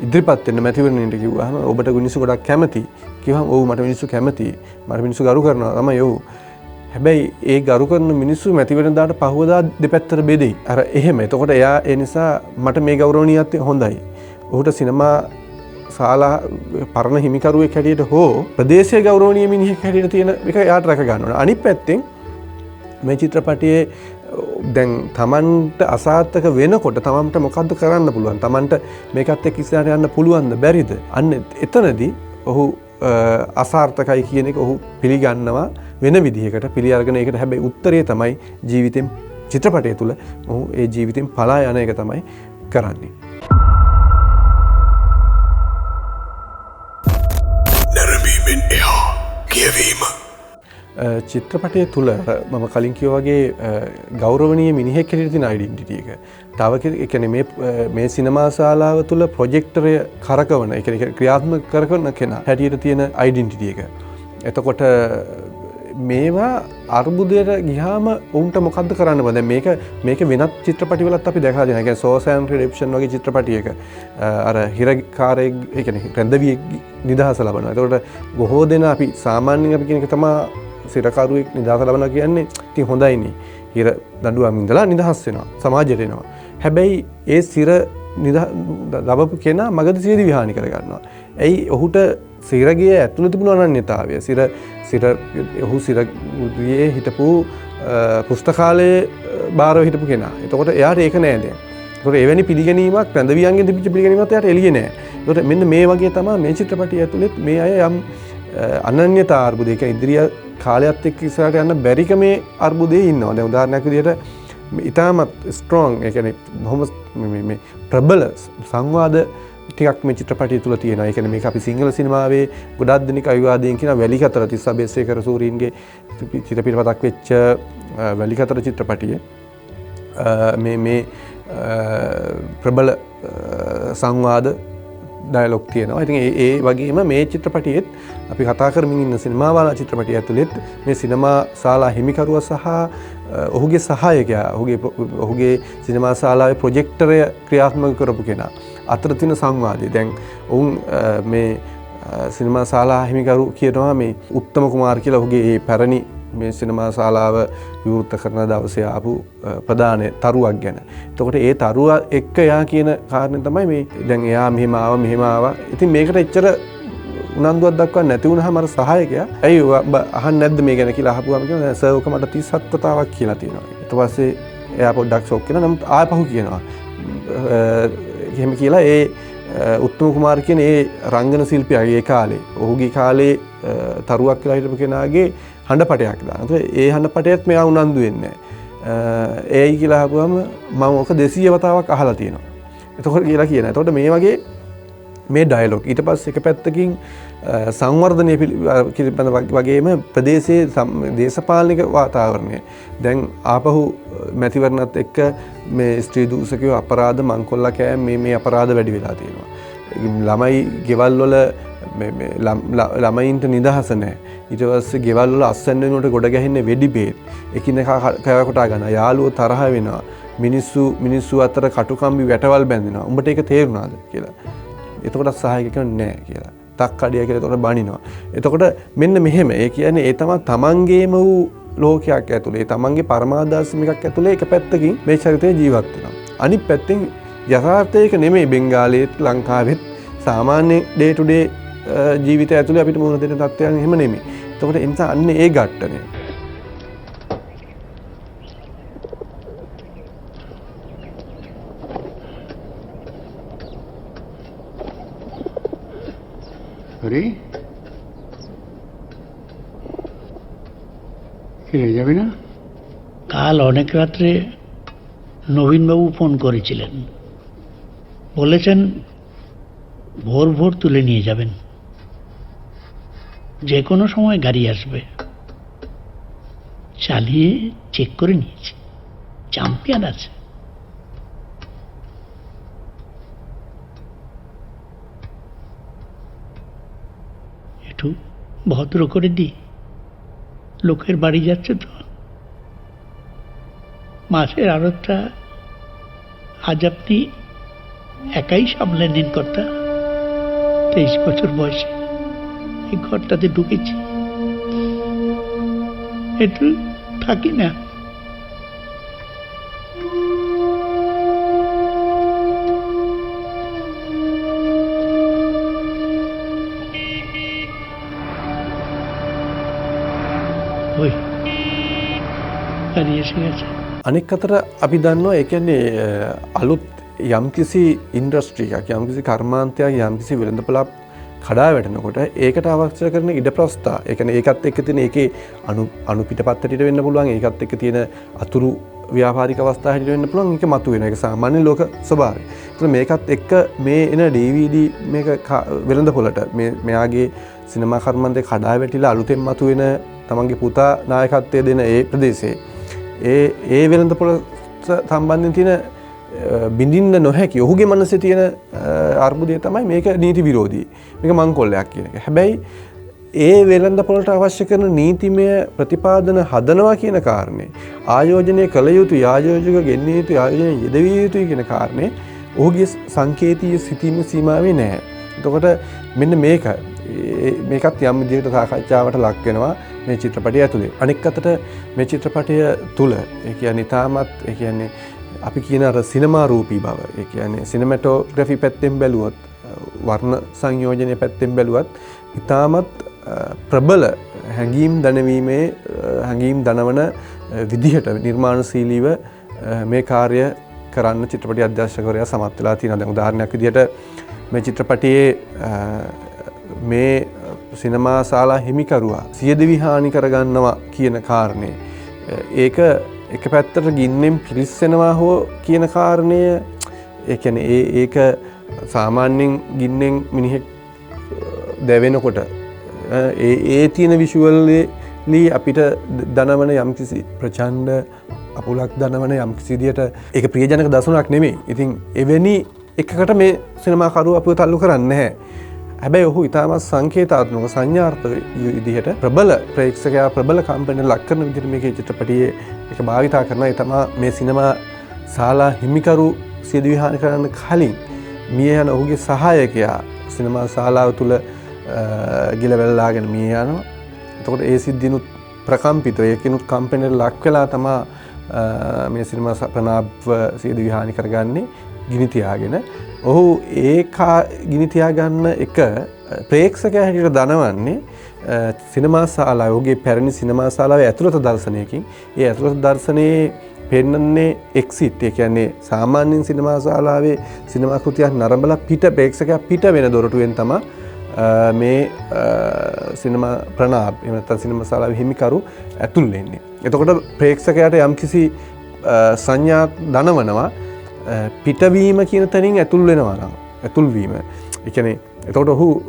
ඉදිරිපත් වෙන්න මැතිවරණයට කිව්වහම ඔබට මිනිස්සු ගොඩක් කැමති කිව්වහම ඔව් මට මිනිස්සු කැමති මට මිනිස්සු ගරු කරනවා තමයි ඔව් හැබැයි ඒ ගරු කරන මිනිස්සු මැතිවරණදාට පහවදා දෙපැත්තට බෙදෙයි අර එහෙම එතකොට එයා ඒ නිසා මට මේ ගෞරවණීයත්වය හොඳයි ඔහුට සිනමා ශාලා පරණ හිමිකරුවෙක් හැටියට හෝ ප්‍රදේශීය ගෞරවනීය මිනිහෙක් හැටියට තියෙන එක එයාට රැක ගන්න ඕන අනිත් පැත්තෙන් මේ චිත්‍රපටයේ දැන් තමන්ට අසාර්ථක වෙනකොට තමන්ට මොකද්ද කරන්න පුළුවන් තමන්ට මේකත් එක්ක ඉස්සරහට යන්න පුළුවන්ද බැරිද අන්න එතනදී ඔහු අසාර්ථකයි කියන එක ඔහු පිළිගන්නවා වෙන විදිහකට පිළි අරගෙන ඒකට හැබැයි උත්තරේ තමයි ජීවිතෙන් චිත්‍රපටය තුළ ඔහු ඒ ජීවිතෙන් පලා යන එක තමයි කරන්නේ නැරඹීමෙන් එහා කියවීම චිත්‍රපටය තුළ මම කලින් කිව්වා වගේ ගෞරවනීය මිනිහෙක් හැටියට තියෙන ඩෙන්ටිටි එක. තව ඒ කියන්නේ මේ සිනමා ශාලාව තුළ ප්‍රොජෙක්ටරය කරකවන ඒ කියන්නේ ක්‍රියාත්මක කරකවන කෙනා හැටියට තියෙන ඩෙන්ටිටි එක. එතකොට මේවා අර්බුදයට ගියාම උන්ට මොකද්ද කරන්න බෑ. දැන් මේක වෙනත් චිත්‍රපටිවලත් අපි දැකලා තියෙනවා. ඒ කියන්නේ සෝසෑන් රිඩෙම්ප්ෂන් වගේ චිත්‍රපටියක අර හිරකාරයෙක් ඒ කියන්නේ රැඳවියෙක් නිදහස ලබනවා. එතකොට බොහෝ දෙනා අපි සාමාන්‍යයෙන් අපි කියන එක තමයි සිරකරුවෙක් නිදහස ලබනවා කියන්නේ ඉතින් හොඳයිනේ. හිර දඬුවම් ඉඳලා නිදහස් වෙනවා. සමාජයට එනවා. හැබැයි ඒ සිර ලබපු කෙනා මගදී සියදි විහානි කර ගන්නවා. ඇයි ඔහුට සිරගිය ඇතුළේ තිබුණු අනන්‍යතාවය. ඔහු සිරගියේ හිටපු පුස්තකාලයේ බාරව හිටපු කෙනා. එතකොට එයාට ඒක නෑ දැන්. ඒකට එවැනි පිළිගැනීමක් රැඳවියන්ගෙන් තිබිච්ච පිළිගැනීමක් එයාට එළියේ නෑ. ඒකට මෙන්න මේ වගේ තමයි මේ චිත්‍රපටිය ඇතුළේ මේ අය යම් අනන්‍යතා අර්බුදයක ඉදිරිය කාලයත් එක්ක ඉස්සරහට යන්න බැරිකමේ අර්බුදයේ ඉන්නවා. දැන් උදාහරණයක් විදිහට ඉතාමත් ස්ට්‍රෝං ඒ කියන්නේ බොහොම මේ ප්‍රබල සංවාද ටිකක් මේ චිත්‍රපටිය තුළ තියෙනවා. ඒ කියන්නේ මේක අපි සිංහල සිනමාවේ ගොඩක් දෙනෙක් අවිවාදයෙන් කියන වැලිකතර තිස්ස අබේසේකර සූරීන්ගේ චිත්‍රපටයක් වෙච්ච වැලිකතර චිත්‍රපටිය මේ ප්‍රබල සංවාද ඩයලොග් තියෙනවා. ඉතින් ඒ වගේම මේ චිත්‍රපටියෙත් අපි කතා කරමින් ඉන්න සිනමා වාලා චිත්‍රපටිය ඇතුළෙත් මේ සිනමා ශාලා හිමිකරුවා සහ ඔහුගේ සහායකයා ඔහුගේ සිනමා ශාලාවේ ප්‍රොජෙක්ටරය ක්‍රියාත්මක කරපු කෙනා අතර තියෙන සංවාදය. දැන් ඔවුන් මේ සිනමා ශාලා හිමිකරු කියනවා මේ උත්තම කුමාර් කියලා ඔහුගේ මේ පැරණි මේ සිනමා ශාලාව විවෘත කරන දවසේ ආපු ප්‍රධාන තරුවක් ගැන. එතකොට ඒ තරුව එක්ක එයා කියන කාරණේ තමයි මේ දැන් එයා මෙහෙම ආවා. ඉතින් මේකට එච්චර උනන්දුවක් දක්වන්න නැති වුණාම අර සහායකයා ඇයි ඔබ අහන්නේ නැද්ද මේ ගැන කියලා අහපුවාම කියනවා සර් ඔක මට 37 වතාවක් කියලා තියෙනවා. ඊට පස්සේ එයා පොඩ්ඩක් ෂොක් වෙනවා. නමුත් ආපහු කියනවා. එහෙම කියලා ඒ උත්තම කුමාර් කියන ඒ රංගන ශිල්පියාගේ ඒ කාලේ ඔහුගේ කාලේ තරුවක් කියලා හිටපු කෙනාගේ හඬපටයක් දානවා. ඒ හඬපටයත් මෙයා උනන්දු වෙන්නේ නැහැ. ඒයි කියලා අහපුවම මම ඔක 200 වතාවක් අහලා තියෙනවා. එතකොට කියලා කියනවා. එතකොට මේ වගේ මේ ඩයලොග් ඊට පස්සේ එක පැත්තකින් සංවර්ධනය පිළිබඳ වගේම ප්‍රදේශයේ දේශපාලනික වාතාවරණය දැන් ආපහු මැතිවරණත් එක්ක මේ ස්ත්‍රී දූෂකයෝ අපරාධ මංකොල්ලා කෑම මේ අපරාධ වැඩි වෙලා තියෙනවා. ළමයි ගෙවල් වල ළමයින්ට නිදහස නැහැ. ඊට පස්සේ ගෙවල් වල අස්සන්න වෙනකොට ගොඩ ගැහෙන්නේ වෙඩි බේත්. එකිනෙකා කෑ කොටා ගන්නවා. යාළුවෝ තරහ වෙනවා. මිනිස්සු අතර කටුකම්බි වැටවල් බැඳෙනවා. උඹට ඒක තේරුණාද කියලා. එතකොට සහායක කියන්නේ නැහැ කියලා. තක්කඩිය කියලා එතකොට බනිනවා. එතකොට මෙන්න මෙහෙම. ඒ කියන්නේ ඒ තමයි තමන්ගේම වූ ලෝකයක් ඇතුලේ තමන්ගේ පරමාදර්ශනිකක් ඇතුලේ එක පැත්තකින් මේ චරිතය ජීවත් වෙනවා. අනිත් පැත්තෙන් යථාර්ථයක නෙමෙයි බෙන්ගාලයේත් ලංකාවෙත් සාමාන්‍ය ඩේ ටු ඩේ ජීවිතය ඇතුලේ අපිට මුහුණ දෙන තත්ත්වයන් එහෙම නෙමෙයි. එතකොට ඒ නිසා අන්නේ ඒ ගැට්ටනේ. হরি ফিরে যাবি না? কাল অনেক রাত্রে নবীনবাবু ফোন করেছিলেন, বলেছেন ভোর ভোর তুলে নিয়ে যাবেন, যে কোনো সময় গাড়ি আসবে। চালিয়ে চেক করে নিয়েছি, চ্যাম্পিয়ন আছে। একটু ভদ্র করে দি, লোকের বাড়ি যাচ্ছে তো। মাসের আড়তটা আজ আপনি একাই সামলে নিন কর্তা। 23 বছর বয়সে এই ঘরটাতে ঢুকেছি, একটু থাকি না। ওই গাড়ি এসে গেছে। අනෙක් අතර අපි දන්නවා ඒ කියන්නේ අලුත් යම්කිසි ඉන්ඩස්ට්‍රී එකක් යම්කිසි කර්මාන්තයක් යම්කිසි වෙළඳපොළක් කඩා වැටෙනකොට ඒකට අවශ්‍ය කරන ඉඩ ප්‍රස්ථා ඒ කියන්නේ ඒකත් එක්ක තියෙන ඒකේ අණු පිටපත්තට වෙන්න පුළුවන් ඒකත් එක්ක තියෙන අතුරු ව්‍යාපාරික අවස්ථා හැටියට වෙන්න පුළුවන් ඒක මතුවෙන ඒක සාමාන්‍ය ලෝක ස්වභාවය. ඒතර මේකත් එක්ක මේ එන DVD මේක වෙළඳපොළට මෙයාගේ සිනමා කර්මාන්තේ කඩා වැටිලා අලුතෙන් මතුවෙන තමන්ගේ පුතා නායකත්වය දෙන ඒ ප්‍රදේශයේ ඒ වෙළඳපොළ සම්බන්ධයෙන් තියෙන බිඳින්න නොහැකි ඔහුගේ මනසේ තියෙන අර්බුදය තමයි මේක නීති විරෝධී. මේක මංකොල්ලයක් කියන එක. හැබැයි ඒ වෙළඳපොළට අවශ්‍ය කරන නීතිමය ප්‍රතිපාදන හදනවා කියන කාරණේ ආයෝජනය කළ යුතු ආයෝජක ගෙන්විය යුතු ආයෝජනය යෙදවිය යුතුයි කියන කාරණේ ඔහුගේ සංකේතීය සිතීම සීමාවේ නැහැ. එතකොට මෙන්න මේකත් යම් විදිහකට සාකච්ඡාවට ලක් වෙනවා මේ චිත්‍රපටය ඇතුලේ. අනෙක් අතට මේ චිත්‍රපටය තුල ඒ කියන්නේ තාමත් ඒ කියන්නේ අපි කියන අර සිනමා රූපී බව ඒ කියන්නේ සිනමැටෝග්‍රැෆි පැත්තෙන් බැලුවොත් වර්ණ සංයෝජනය පැත්තෙන් බැලුවත් ඉතාමත් ප්‍රබල හැඟීම් දනවීමේ හැඟීම් දනවන විදිහට නිර්මාණශීලීව මේ කාර්ය කරන්න චිත්‍රපටි අධ්‍යක්ෂකවරයා සමත් වෙලා තියෙනවා. දැන් උදාහරණයක් විදිහට මේ චිත්‍රපටයේ මේ සිනමා ශාලා හිමිකරුවා සියදිවි හානි කරගන්නවා කියන කාරණේ ඒක එක පැත්තට ගින්නෙන් පිරිස්සෙනවා හෝ කියන කාරණය ඒ කියන්නේ ඒක සාමාන්‍යයෙන් ගින්නෙන් මිනිහෙක් දැවෙනකොට ඒ තියෙන විෂුවල්ලි අපිට දනවන යම්කිසි ප්‍රචණ්ඩ අපුලක් දනවන යම්කිසි විදියට ඒක ප්‍රියජනක දසුණක් නෙමෙයි. ඉතින් එවැනි එකකට මේ සිනමාකරුවා අපිව තල්ලු කරන්නේ නැහැ. හැබැයි ඔහු ඉතාමත් සංකේතාත්මක සංඥාර්ථ විදිහට ප්‍රබල ප්‍රේක්ෂකයා ප්‍රබල කම්පැනිට ලක් කරන විදිහට මේකේ චිත්‍රපටියේ ඒක භාවිතා කරනවා. ඒ තමයි මේ සිනමා ශාලා හිමිකරු සියදිවි හානි කරන්න කලින් මිය යන ඔහුගේ සහායකයා සිනමා ශාලාව තුල ගිලවැල්ලාගෙන මිය යනවා. එතකොට ඒ සිද්ධිනුත් ප්‍රකම්පිතව ඒකිනුත් කම්පැනිට ලක් වෙලා තමයි මේ සිනමා ප්‍රනාබ්ව සියදිවි හානි කරගන්නේ ගිනි තියාගෙන. ඔහු ගිනි තියාගන්න එක ප්‍රේක්ෂකයා හැටියට දනවන්නේ සිනමා ශාලාව ඔහුගේ පැරණි සිනමා ශාලාවේ ඇතුළත දර්ශනයකින්. ඒ ඇතුළත දර්ශනයේ පෙන්වන්නේ එක්සිට්. ඒ කියන්නේ සාමාන්‍යයෙන් සිනමා ශාලාවේ සිනමා කෘතියක් නරඹලා ප්‍රේක්ෂකයා පිට වෙන දොරටුවෙන් තමයි මේ සිනමා ප්‍රනාබ් එහෙම නැත්නම් සිනමා ශාලාවේ හිමිකරු ඇතුල් වෙන්නේ. එතකොට ප්‍රේක්ෂකයාට යම්කිසි සංඥා දනවනවා පිටවීම කියන තැනින් ඇතුල් වෙනවා නම් ඇතුල්වීම. ඒ කියන්නේ එතකොට ඔහු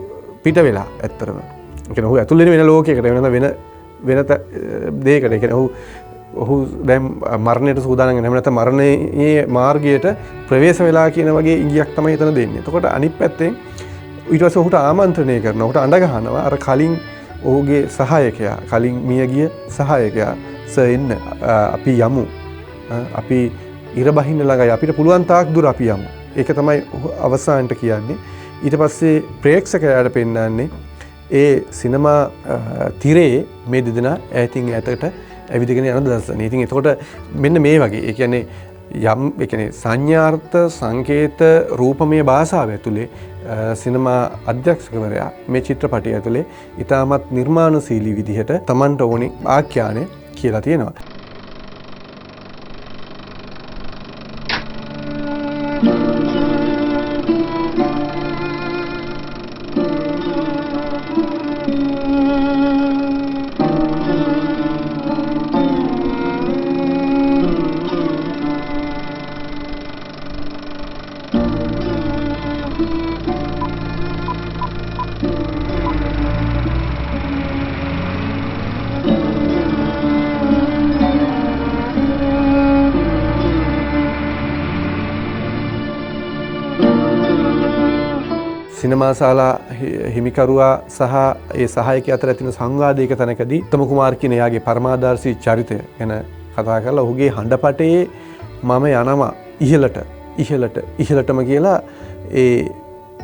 පිට වෙලා ඇත්තරම. ඒ කියන්නේ ඔහු ඇතුල් වෙන ලෝකයකට වෙන දෙයකට. ඒ කියන්නේ ඔහු දැන් මරණයට සූදානම් වෙන හැම නැත්නම් මරණයේ මාර්ගයට ප්‍රවේශ වෙලා කියන වගේ ඉඟියක් තමයි එතන දෙන්නේ. එතකොට අනිත් පැත්තෙන් ඊට පස්සේ ඔහුට ආමන්ත්‍රණය කරනවා. ඔහුට අඬ ගහනවා. අර කලින් ඔහුගේ සහායකයා කලින් මියගිය සහායකයා එන්න අපි යමු. අපි ඉර බහින්න ළඟයි අපිට පුළුවන් තාක් දුර අපි යමු. ඒක තමයි අවසානට කියන්නේ. ඊට පස්සේ ප්‍රේක්ෂකයාට පෙන්වන්නේ ඒ සිනමා තිරේ මේ දෙදෙනා ඈතින් ඈතට ඇවිදගෙන යන දර්ශනය. ඉතින් එතකොට මෙන්න මේ වගේ ඒ කියන්නේ ඒ කියන්නේ සංඥාර්ථ සංකේත රූපමය භාෂාව ඇතුලේ සිනමා අධ්‍යක්ෂකවරයා මේ චිත්‍රපටය ඇතුලේ ඉතාමත් නිර්මාණශීලී විදිහට Tamanට ඕනේ ආඛ්‍යානය කියලා තියෙනවා. සිනමා ශාලා හිමිකරුවා සහ ඒ සහායකයා අතර ඇතිවන සංවාදයක තැනකදී උත්තම කුමාර් කියන එයාගේ පරමාදර්ශී චරිතය ගැන කතා කරලා ඔහුගේ හඬපටේ මම යනවා ඉහළටම කියලා ඒ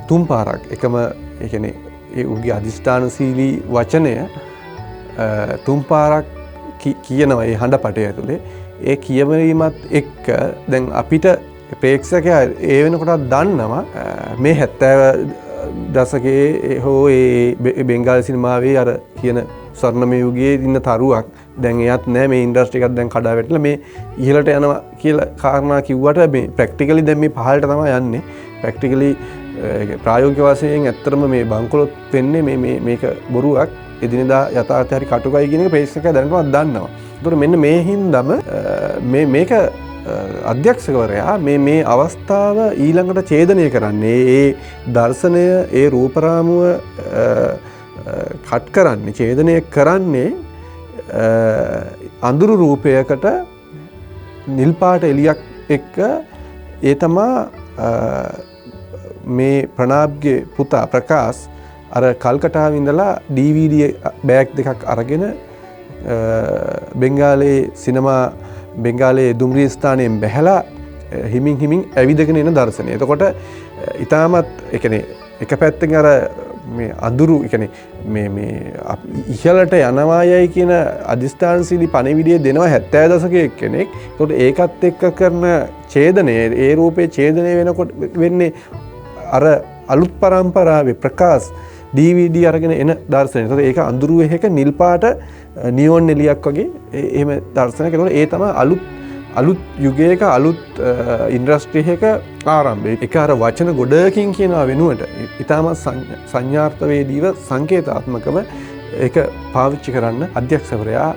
තුන් පාරක් එකම ඒ කියන්නේ ඒ ඔහුගේ අධිෂ්ඨානශීලී වචනය තුන් පාරක් කියනවා ඒ හඬපටය ඇතුලේ. ඒ කියවීමත් එක්ක දැන් අපිට ප්‍රේක්ෂකයා ඒ වෙනකොටත් දන්නවා මේ 70 දශකයේ හෝ ඒ බෙන්ගාලි සිනමාවේ අර කියන ස්වර්ණමය යුගයේ ඉන්න තරුවක් දැන් එයත් නෑ මේ ඉන්ඩස්ට්‍රි එකත් දැන් කඩා වැටලා මේ ඉහළට යනවා කියලා කාරණා කිව්වට මේ ප්‍රැක්ටිකලි දැන් මේ පහළට තමයි යන්නේ. ප්‍රැක්ටිකලි ප්‍රායෝගික වශයෙන් ඇත්තටම මේ බංකොලොත් වෙන්නේ මේක බොරුවක් එදිනෙදා යථාර්ථය හරි කටුකයි කියන එක ප්‍රේක්ෂකයා දැනටමත් දන්නවා. ඒතකොට මෙන්න මේ හින්දාම මේක අධ්‍යක්ෂකවරයා මේ අවස්ථාව ඊළඟට ඡේදනය කරන්නේ ඒ දර්ශනය ඒ රූපරාමුව කට් කරන්නේ ඡේදනය කරන්නේ අඳුරු රූපයකට නිල් පාට එළියක් එක්ක ඒ තමා මේ ප්‍රනාබ්ගේ පුතා ප්‍රකාශ් අර කල්කටාවේ ඉඳලා DVD බෑග් දෙකක් අරගෙන බෙන්ගාලේ දුම්රිය ස්ථානයෙන් බැහැලා හිමින් ඇවිදගෙන එන දර්ශනය. එතකොට ඊටමත් ඒ කියන්නේ එක පැත්තකින් අර මේ අඳුරු ඒ කියන්නේ මේ ඉහළට යනවායයි කියන අදිස්ථානශීලී පණිවිඩය දෙනවා 70 දශකයේ කෙනෙක්. එතකොට ඒකත් එක්ක කරන ඡේදනය ඒ රූපේ ඡේදනය වෙනකොට වෙන්නේ අර අලුත් පරම්පරාවේ ප්‍රකාශ DVD අරගෙන එන දර්ශනය. ඒතකොට ඒක අඳුරු එක නිල් පාට නියෝන් එලියක් වගේ එහෙම දර්ශනයක්. ඒතකොට ඒ තමයි අලුත් යුගයක අලුත් ඉන්ඩස්ට්‍රි එක ආරම්භය. ඒක අර වචන ගොඩකින් කියනවා වෙනුවට ඊටම සංඥාර්ථවේදීව සංකේතාත්මකව ඒක පාවිච්චි කරන්න අධ්‍යක්ෂකවරයා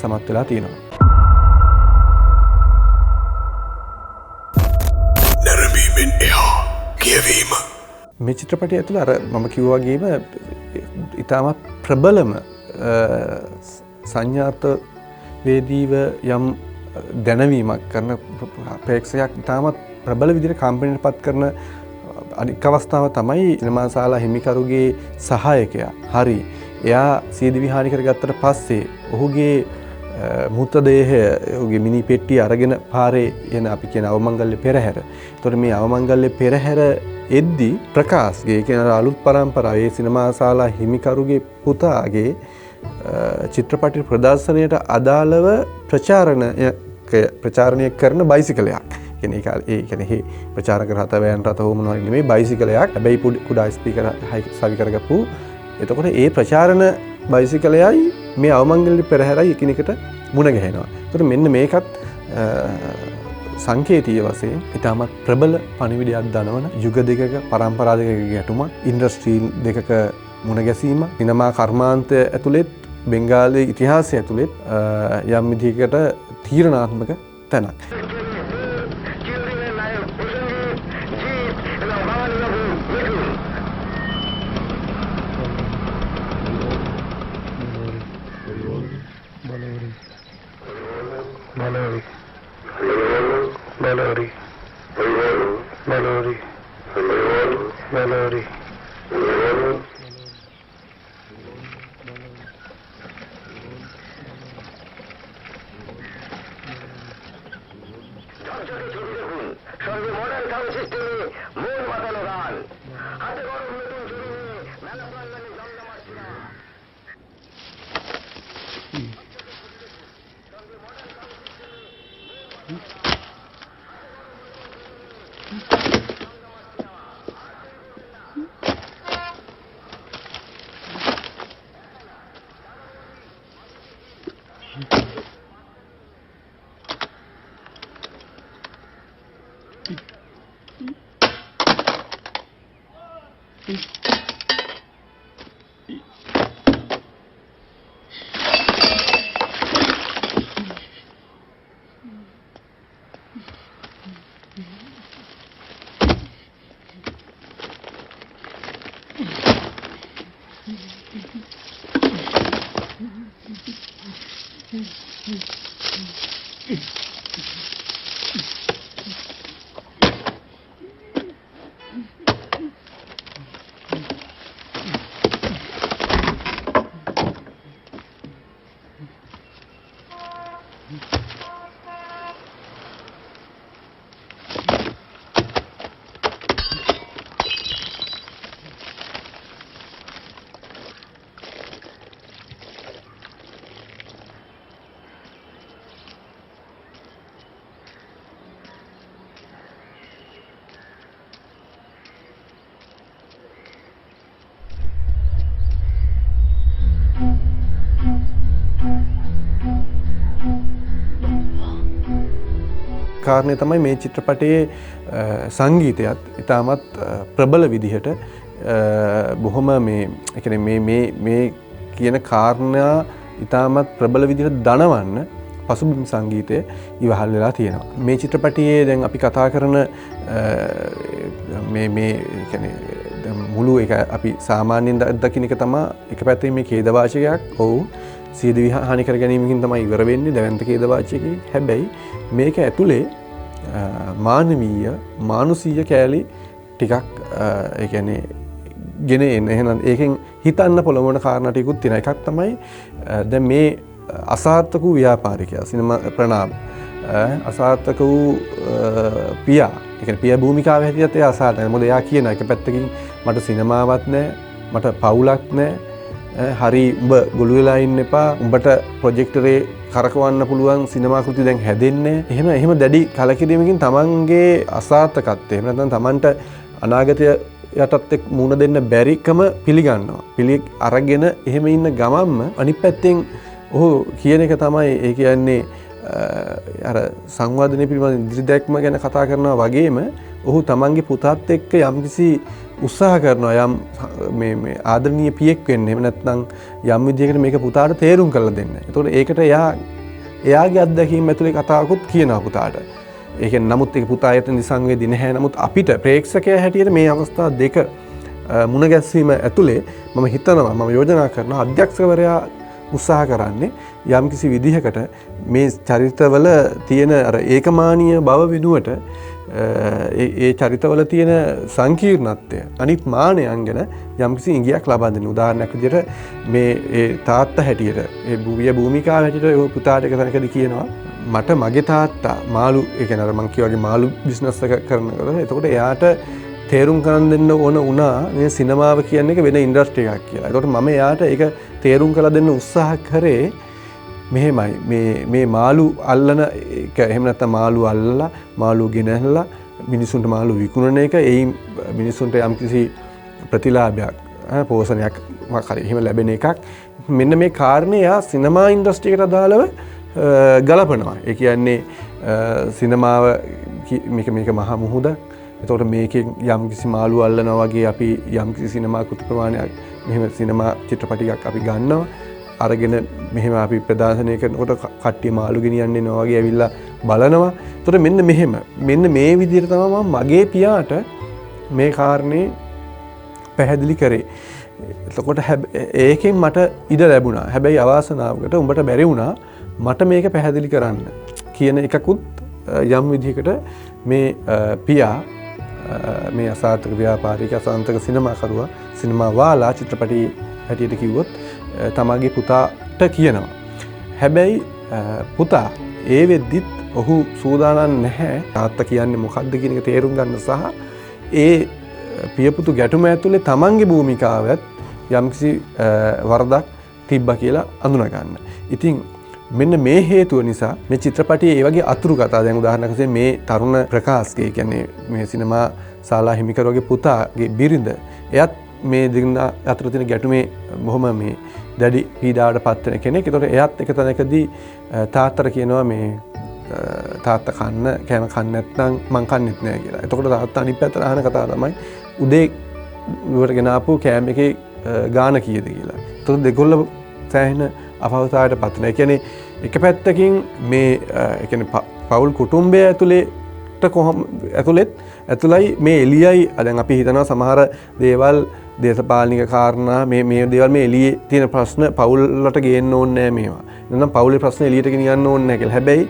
සමත් වෙලා තියෙනවා. නැරඹීමෙන් එහා කියවීම. මේ චිත්‍රපටය ඇතුළේ අර මම කිව්වා වගේම ඊටම ප්‍රබලම සංඥාර්ථවේදීව යම් දැනවීමක් කරන ප්‍රේක්ෂකයක් ඉතාමත් ප්‍රබල විදිහට කම්පැනිට පත් කරන අනික් අවස්ථාව තමයි සිනමා ශාලා හිමිකරුගේ සහායකයා. හරි. එයා සීදිවි හානි කරගත්තට පස්සේ ඔහුගේ මෘතදේහය ඔහුගේ මිනි පෙට්ටිය අරගෙන පාරේ යන අපි කියන අවමංගල්‍ය පෙරහැර. ඒතකොට මේ අවමංගල්‍ය පෙරහැර එද්දි ප්‍රකාශ්ගේ කියන අලුත් පරම්පරාවේ සිනමා ශාලා හිමිකරුගේ පුතාගේ චිත්‍රපටි ප්‍රදර්ශනයට අදාළව ප්‍රචාරණය කරන බයිසිකලයක්. කියන්නේ ඒ කියන්නේ ප්‍රචාරක රථ වෑන් රථ හෝ මොනවා නෙමෙයි බයිසිකලයක්. හැබැයි කුඩා ස්පීකර් සවි කරගපු. එතකොට ඒ ප්‍රචාරණ බයිසිකලයයි මේ අවමංගල්‍ය පෙරහැරයි එකිනෙකට මුණ ගැහෙනවා. එතකොට මෙන්න මේකත් සංකේතීය වශයෙන් ඉතාමත් ප්‍රබල පණිවිඩයක් දනවන යුග දෙකක පරම්පරා දෙකක ගැටුමක් ඉන්ඩස්ට්‍රි දෙකක මුණ ගැසීම සිනමා කර්මාන්තය ඇතුළෙත් බෙන්ගාලි ඉතිහාසය ඇතුළෙත් යම් විදිහකට තීරණාත්මක තැනක්. කාරණය තමයි මේ චිත්‍රපටයේ සංගීතයත් ඉතාමත් ප්‍රබල විදිහට බොහොම මේ කියන කාරණා ඉතාමත් ප්‍රබල විදිහට දනවන්න පසුබිම් සංගීතය ඉවහල් වෙලා තියෙනවා. මේ චිත්‍රපටයේ දැන් අපි කතා කරන මේ මුළු එක අපි සාමාන්‍යයෙන් දකින්න එක තමයි එක පැත්තේ මේ ඛේදවාචකයක්. ඔව් සියදිවි හානි කර ගැනීමකින් තමයි ඉවර වෙන්නේ දැවැන්ත ඛේදවාචකයේ. හැබැයි මේක ඇතුලේ මානවීය මානුෂීය කෑලි ටිකක් ඒ කියන්නේ ගෙන එන. එහෙනම් ඒකෙන් හිතන්න පොළඹවන කාරණා ටිකුත් තියෙනවා. එකක් තමයි දැන් මේ අසාර්ථක වූ ව්‍යාපාරිකයා සිනමා ප්‍රනාම් අසාර්ථක වූ පියා ඒ කියන්නේ පියා භූමිකාව හැටියට එයා අසාර්ථකයි. මොකද එයා කියන එක පැත්තකින් මට සිනමාවක් නැහැ, මට පවුලක් නැහැ, හරි උඹ ගොළු වෙලා ඉන්න එපා, උඹට ප්‍රොජෙක්ටරේ කරකවන්න පුළුවන් සිනමා කෘති දැන් හැදෙන්නේ. එහෙම දැඩි කලකිරීමකින් තමන්ගේ අසාර්ථකත්වය එහෙම නැත්නම් තමන්ට අනාගතය යටත් එක් මුණ දෙන්න බැරිකම පිළිගන්නවා. අරගෙන එහෙම ඉන්න ගමන්ම අනිත් පැත්තෙන් ඔහු කියන එක තමයි ඒ කියන්නේ අර සංවාදනය පිළිබඳ ඉදිරි දැක්ම ගැන කතා කරනවා වගේම ඔහු තමන්ගේ පුතාත් එක්ක යම්කිසි උත්සාහ කරනවා යම් මේ ආදරණීය පියෙක් වෙන්න. එහෙම නැත්නම් යම් විදියකට මේක පුතාට තේරුම් කරලා දෙන්න. ඒතකොට ඒකට එයාගේ අත්දැකීම් ඇතුලේ කතාවකුත් කියනවා පුතාට. ඒ කියන්නේ නමුත් ඒක පුතා යටි නිසංවේදී නැහැ. නමුත් අපිට ප්‍රේක්ෂකයා හැටියට මේ අවස්ථා දෙක මුණ ගැස්වීම ඇතුලේ මම හිතනවා මම යෝජනා කරනවා අධ්‍යක්ෂකවරයා උත්සාහ කරන්නේ යම්කිසි විදිහකට මේ චරිතවල තියෙන අර ඒකමානීය බව වෙනුවට ඒ චරිතවල තියෙන සංකීර්ණත්වය අනිත් මානයන් ගැන යම්කිසි ඉඟියක් ලබා දෙන්න. උදාහරණයක් විදිහට මේ ඒ තාත්තා හැටියට ඒ භූමිකාව හැටියට ඒ පුතාට එක තැනකදී කියනවා මට මගේ තාත්තා මාළු ඒ කියන්නේ අර මං කියවගේ මාළු බිස්නස් එක කරනකොට එතකොට එයාට තේරුම් ගන්න දෙන්න ඕන වුණා මේ සිනමාව කියන්නේ එක වෙන ඉන්ඩස්ට්‍රි එකක් කියලා. ඒකට මම එයාට ඒක තේරුම් කරලා දෙන්න උත්සාහ කරේ මෙහෙමයි මේ මාළු අල්ලන එක එහෙම නැත්නම් මාළු අල්ලලා මාළු ගෙනහැලා මිනිසුන්ට මාළු විකුණන එක එයින් මිනිසුන්ට යම්කිසි ප්‍රතිලාභයක් පෝෂණයක් හරි එහෙම ලැබෙන එකක්. මෙන්න මේ කාරණේ යා සිනමා ඉන්ඩස්ට්‍රි එකට අදාළව ගලපනවා. ඒ කියන්නේ සිනමාව මේක මහා මුහුද. එතකොට මේකෙන් යම්කිසි මාළු අල්ලනවා වගේ අපි යම්කිසි සිනමා කෘති ප්‍රමාණයක් මෙහෙම සිනමා චිත්‍රපටියක් අපි ගන්නවා. අරගෙන මෙහෙම අපි ප්‍රදර්ශනය කරනකොට කට්ටිය මාළු ගෙනියන්න එනවා වගේ ඇවිල්ලා බලනවා. එතකොට මෙන්න මේ විදිහට තමයි මම මගේ පියාට මේ කාරණේ පැහැදිලි කරේ. එතකොට ඒකෙන් මට ඉඩ ලැබුණා. හැබැයි අවාසනාවකට උඹට බැරි වුණා මට මේක පැහැදිලි කරන්න කියන එකකුත් යම් විදිහකට මේ පියා මේ අසාර්ථක ව්‍යාපාරික අසාර්ථක සිනමාකරුවා සිනමා වාලා චිත්‍රපටි හැටියට කිව්වොත් තමගේ පුතාට කියනවා. හැබැයි පුතා ඒ වෙද්දිත් ඔහු සූදානම් නැහැ තාත්තා කියන්නේ මොකක්ද කියන එක තේරුම් ගන්න සහ ඒ පියපුතු ගැටුම ඇතුලේ තමන්ගේ භූමිකාවත් යම්කිසි වරදක් තිබ්බා කියලා අඳුන ගන්න. ඉතින් මෙන්න මේ හේතුව නිසා මේ චිත්‍රපටයේ ඒ වගේ අතුරු කතා දැන් උදාහරණයක් වශයෙන් මේ තරුණ ප්‍රකාශ්ගේ කියන්නේ මේ සිනමා ශාලා හිමිකරුවගේ පුතාගේ බිරිඳ එයත් මේ දෙන්න අතර තියෙන ගැටුමේ බොහොම මේ දැඩි පීඩාවට පත් වෙන කෙනෙක්. ඒතකොට එයත් එක තැනකදී තාත්තට කියනවා මේ තාත්තා කෑම කන්නේ නැත්නම් මං කන්නේත් නෑ කියලා. එතකොට තාත්තා අනිත් පැත්තට අහන කතාව තමයි උදේ ඉවරට ගෙන ආපු කෑම එකේ ගාන කීයද කියලා. එතකොට දෙගොල්ල සෑහෙන අපහසුතාවයට පත් වෙනවා. ඒ කියන්නේ එක පැත්තකින් මේ ඒ කියන්නේ පවුල් කුටුම්බය ඇතුළයි මේ එළියයි දැන් අපි හිතනවා සමහර දේවල් දේශපාලනික කාරණා මේ දේවල් මේ එළියේ තියෙන ප්‍රශ්න පවුල්ලට ගේන්න ඕනේ නෑ මේවා. නැත්නම් පවුලේ ප්‍රශ්න එළියට ගෙනියන්න ඕනේ නෑ කියලා. හැබැයි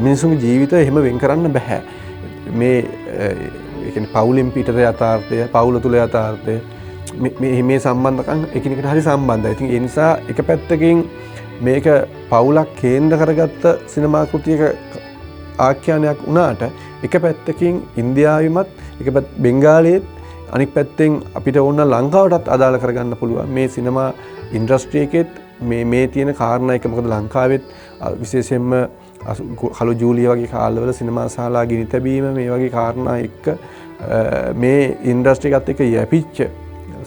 මිනිසුන්ගේ ජීවිතය එහෙම වෙන් කරන්න බෑ. මේ ඒ කියන්නේ පවුලෙන් පිටත යථාර්ථය, පවුල තුල යථාර්ථය මේ සම්බන්ධකම් එකිනෙකට හරි සම්බන්ධයි. ඉතින් ඒ නිසා එක පැත්තකින් මේක පවුලක් කේන්ද්‍ර කරගත්ත සිනමා කෘතියක ආඛ්‍යානයක් වුණාට එක පැත්තකින් ඉන්දියාවෙමත් එක පැත්තකින් බෙන්ගාලියෙත් අනිත් පැත්තෙන් අපිට ඕන ලංකාවටත් අදාළ කරගන්න පුළුවන් මේ සිනමා ඉන්ඩස්ට්‍රි එකෙත් මේ තියෙන කාරණා එක. මොකද ලංකාවෙත් විශේෂයෙන්ම කළු ජූලිය වගේ කාලවල සිනමා ශාලා ගිනි තැබීම මේ වගේ කාරණා එක්ක මේ ඉන්ඩස්ට්‍රි එකත් එක්ක යැපිච්ච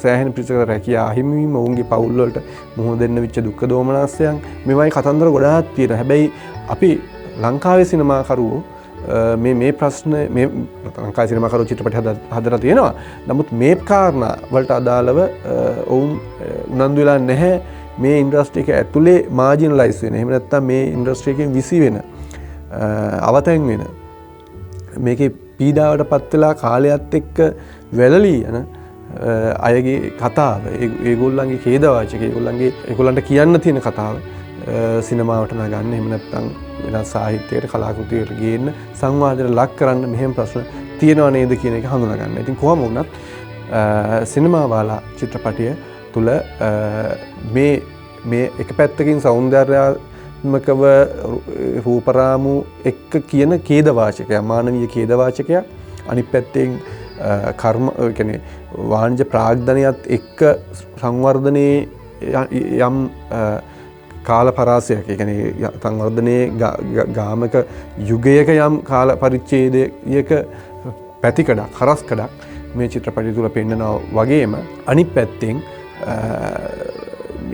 සෑහෙන පිරිසකට රැකියා අහිමිවීම ඔවුන්ගේ පවුල් වලට මුහුණ දෙන්න වෙච්ච දුක්ඛ දෝමනස්යන් මේවයි කතන්දර ගොඩාක් තියෙනවා. හැබැයි අපි ලංකාවේ සිනමාකරුවෝ මේ ප්‍රශ්න මේ ලංකාවේ සිනමාකරු චිත්‍රපට හදලා තියෙනවා. නමුත් මේ කාරණා වලට අදාළව ඔවුන් උනන්දු වෙලා නැහැ මේ ඉන්ඩස්ට්‍රි එක ඇතුලේ මාජිනලයිස් වෙන. එහෙම නැත්නම් මේ ඉන්ඩස්ට්‍රි එකෙන් විසි වෙන අවතැන් වෙන මේකේ පීඩාවට පත් වෙලා කාලයත් එක්ක වැළලී යන අයගේ කතාව, ඒගොල්ලන්ගේ ඛේදවාචක, ඒගොල්ලන්ට කියන්න තියෙන කතාව සිනමාවට නගන්න, එහෙම නැත්නම් වෙනස් සාහිත්‍යයට, කලාකෘතියකට ගේන්න, සංවාදයට ලක් කරන්න මෙහෙම ප්‍රශ්න තියෙනව නේද කියන එක හඳුනා ගන්න. ඉතින් කොහොම වුණත් සිනමාවාලා චිත්‍රපටය තුළ මේ එක පැත්තකින් සෞන්දර්යාත්මකව රූපරාමු එක්ක කියන ඛේදවාචකයක්, මානවීය ඛේදවාචකයක්, අනිත් පැත්තෙන් කර්ම කියන්නේ වාණිජ ප්‍රාග්ධනයත් එක්ක සංවර්ධනයේ යම් කාල පරාසයක්, ඒ කියන්නේ සංවර්ධනයේ ගාමක යුගයක යම් කාල පරිච්ඡේදයක පැතිකඩක්, හරස්කඩක් මේ චිත්‍රපටය තුළ පෙන්නනවා වගේම අනිත් පැත්තෙන්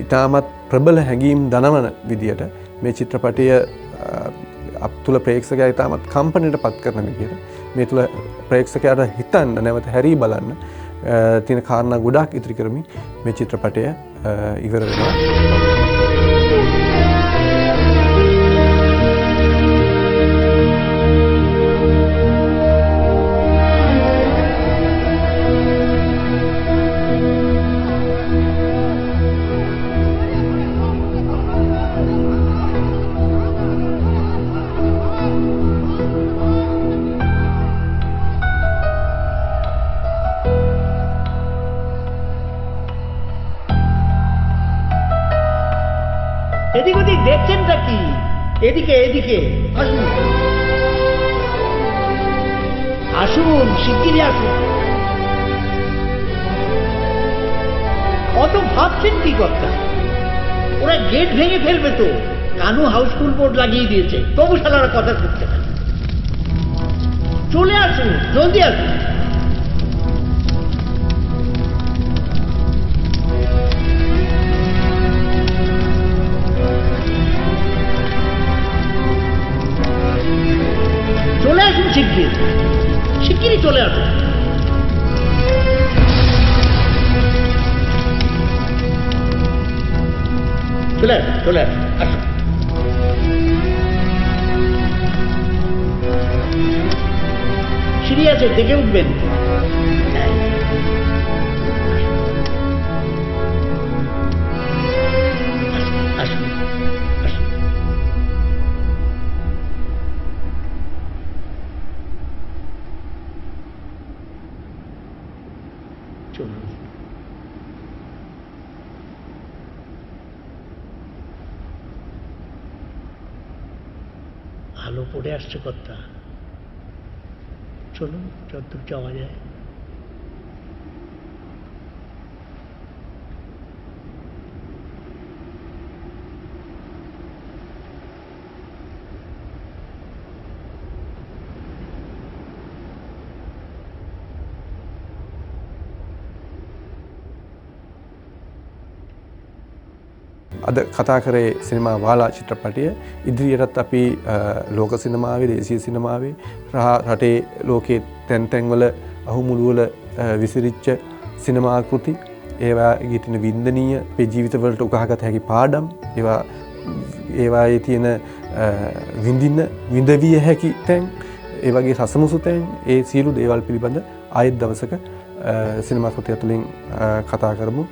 ඉතාමත් ප්‍රබල හැඟීම් දනවන විදියට මේ චිත්‍රපටය තුළ ප්‍රේක්ෂකයා ඉතාමත් කම්පනයට පත් කරන විදියට මේ තුළ ප්‍රේක්ෂකයාට හිතන්න, නැවත හැරී බලන්න තියෙන කාරණා ගොඩාක් ඉතිරි කරමින් මේ චිත්‍රපටය ඉවර වෙනවා. এদিক ওদিক দেখছেনটা কি? এদিকে এদিকে আসুন, আসুন, শিগগিরই আসুন। অত ভাবছেন কি কথা? ওরা গেট ভেঙে ফেলবে তো। কানু হাউসফুল বোর্ড লাগিয়ে দিয়েছে, তবু শালারা কথা শুনছে না। চলে আসুন, জলদি আসুন। চলে আসুন শিগগির, শিগগিরই চলে আসুন। চলে আসুন, চলে আসুন, আসুন। সিঁড়ি আছে, দেখে উঠবেন। আসুন, আসুন। চলুন। আলো পড়ে আসছে কথা, চলুন যতদূর যাওয়া যায়। අද කතා කරේ සිනමා වාලා චිත්‍රපටය. ඉදිරියටත් අපි ලෝක සිනමාවේ, දේශීය සිනමාවේ, රටේ ලෝකයේ තැන් තැන්වල අහුමුළුවල විසිරිච්ච සිනමා කෘති, ඒවාගේ තියෙන වින්දනීය අපේ ජීවිතවලට උකහාගත හැකි පාඩම්, ඒවායේ තියෙන විඳවිය හැකි තැන්, ඒ වගේ රසමුසු තැන්, ඒ සියලු දේවල් පිළිබඳ ආයෙත් දවසක සිනමා කෘතිය තුළින් කතා කරමු.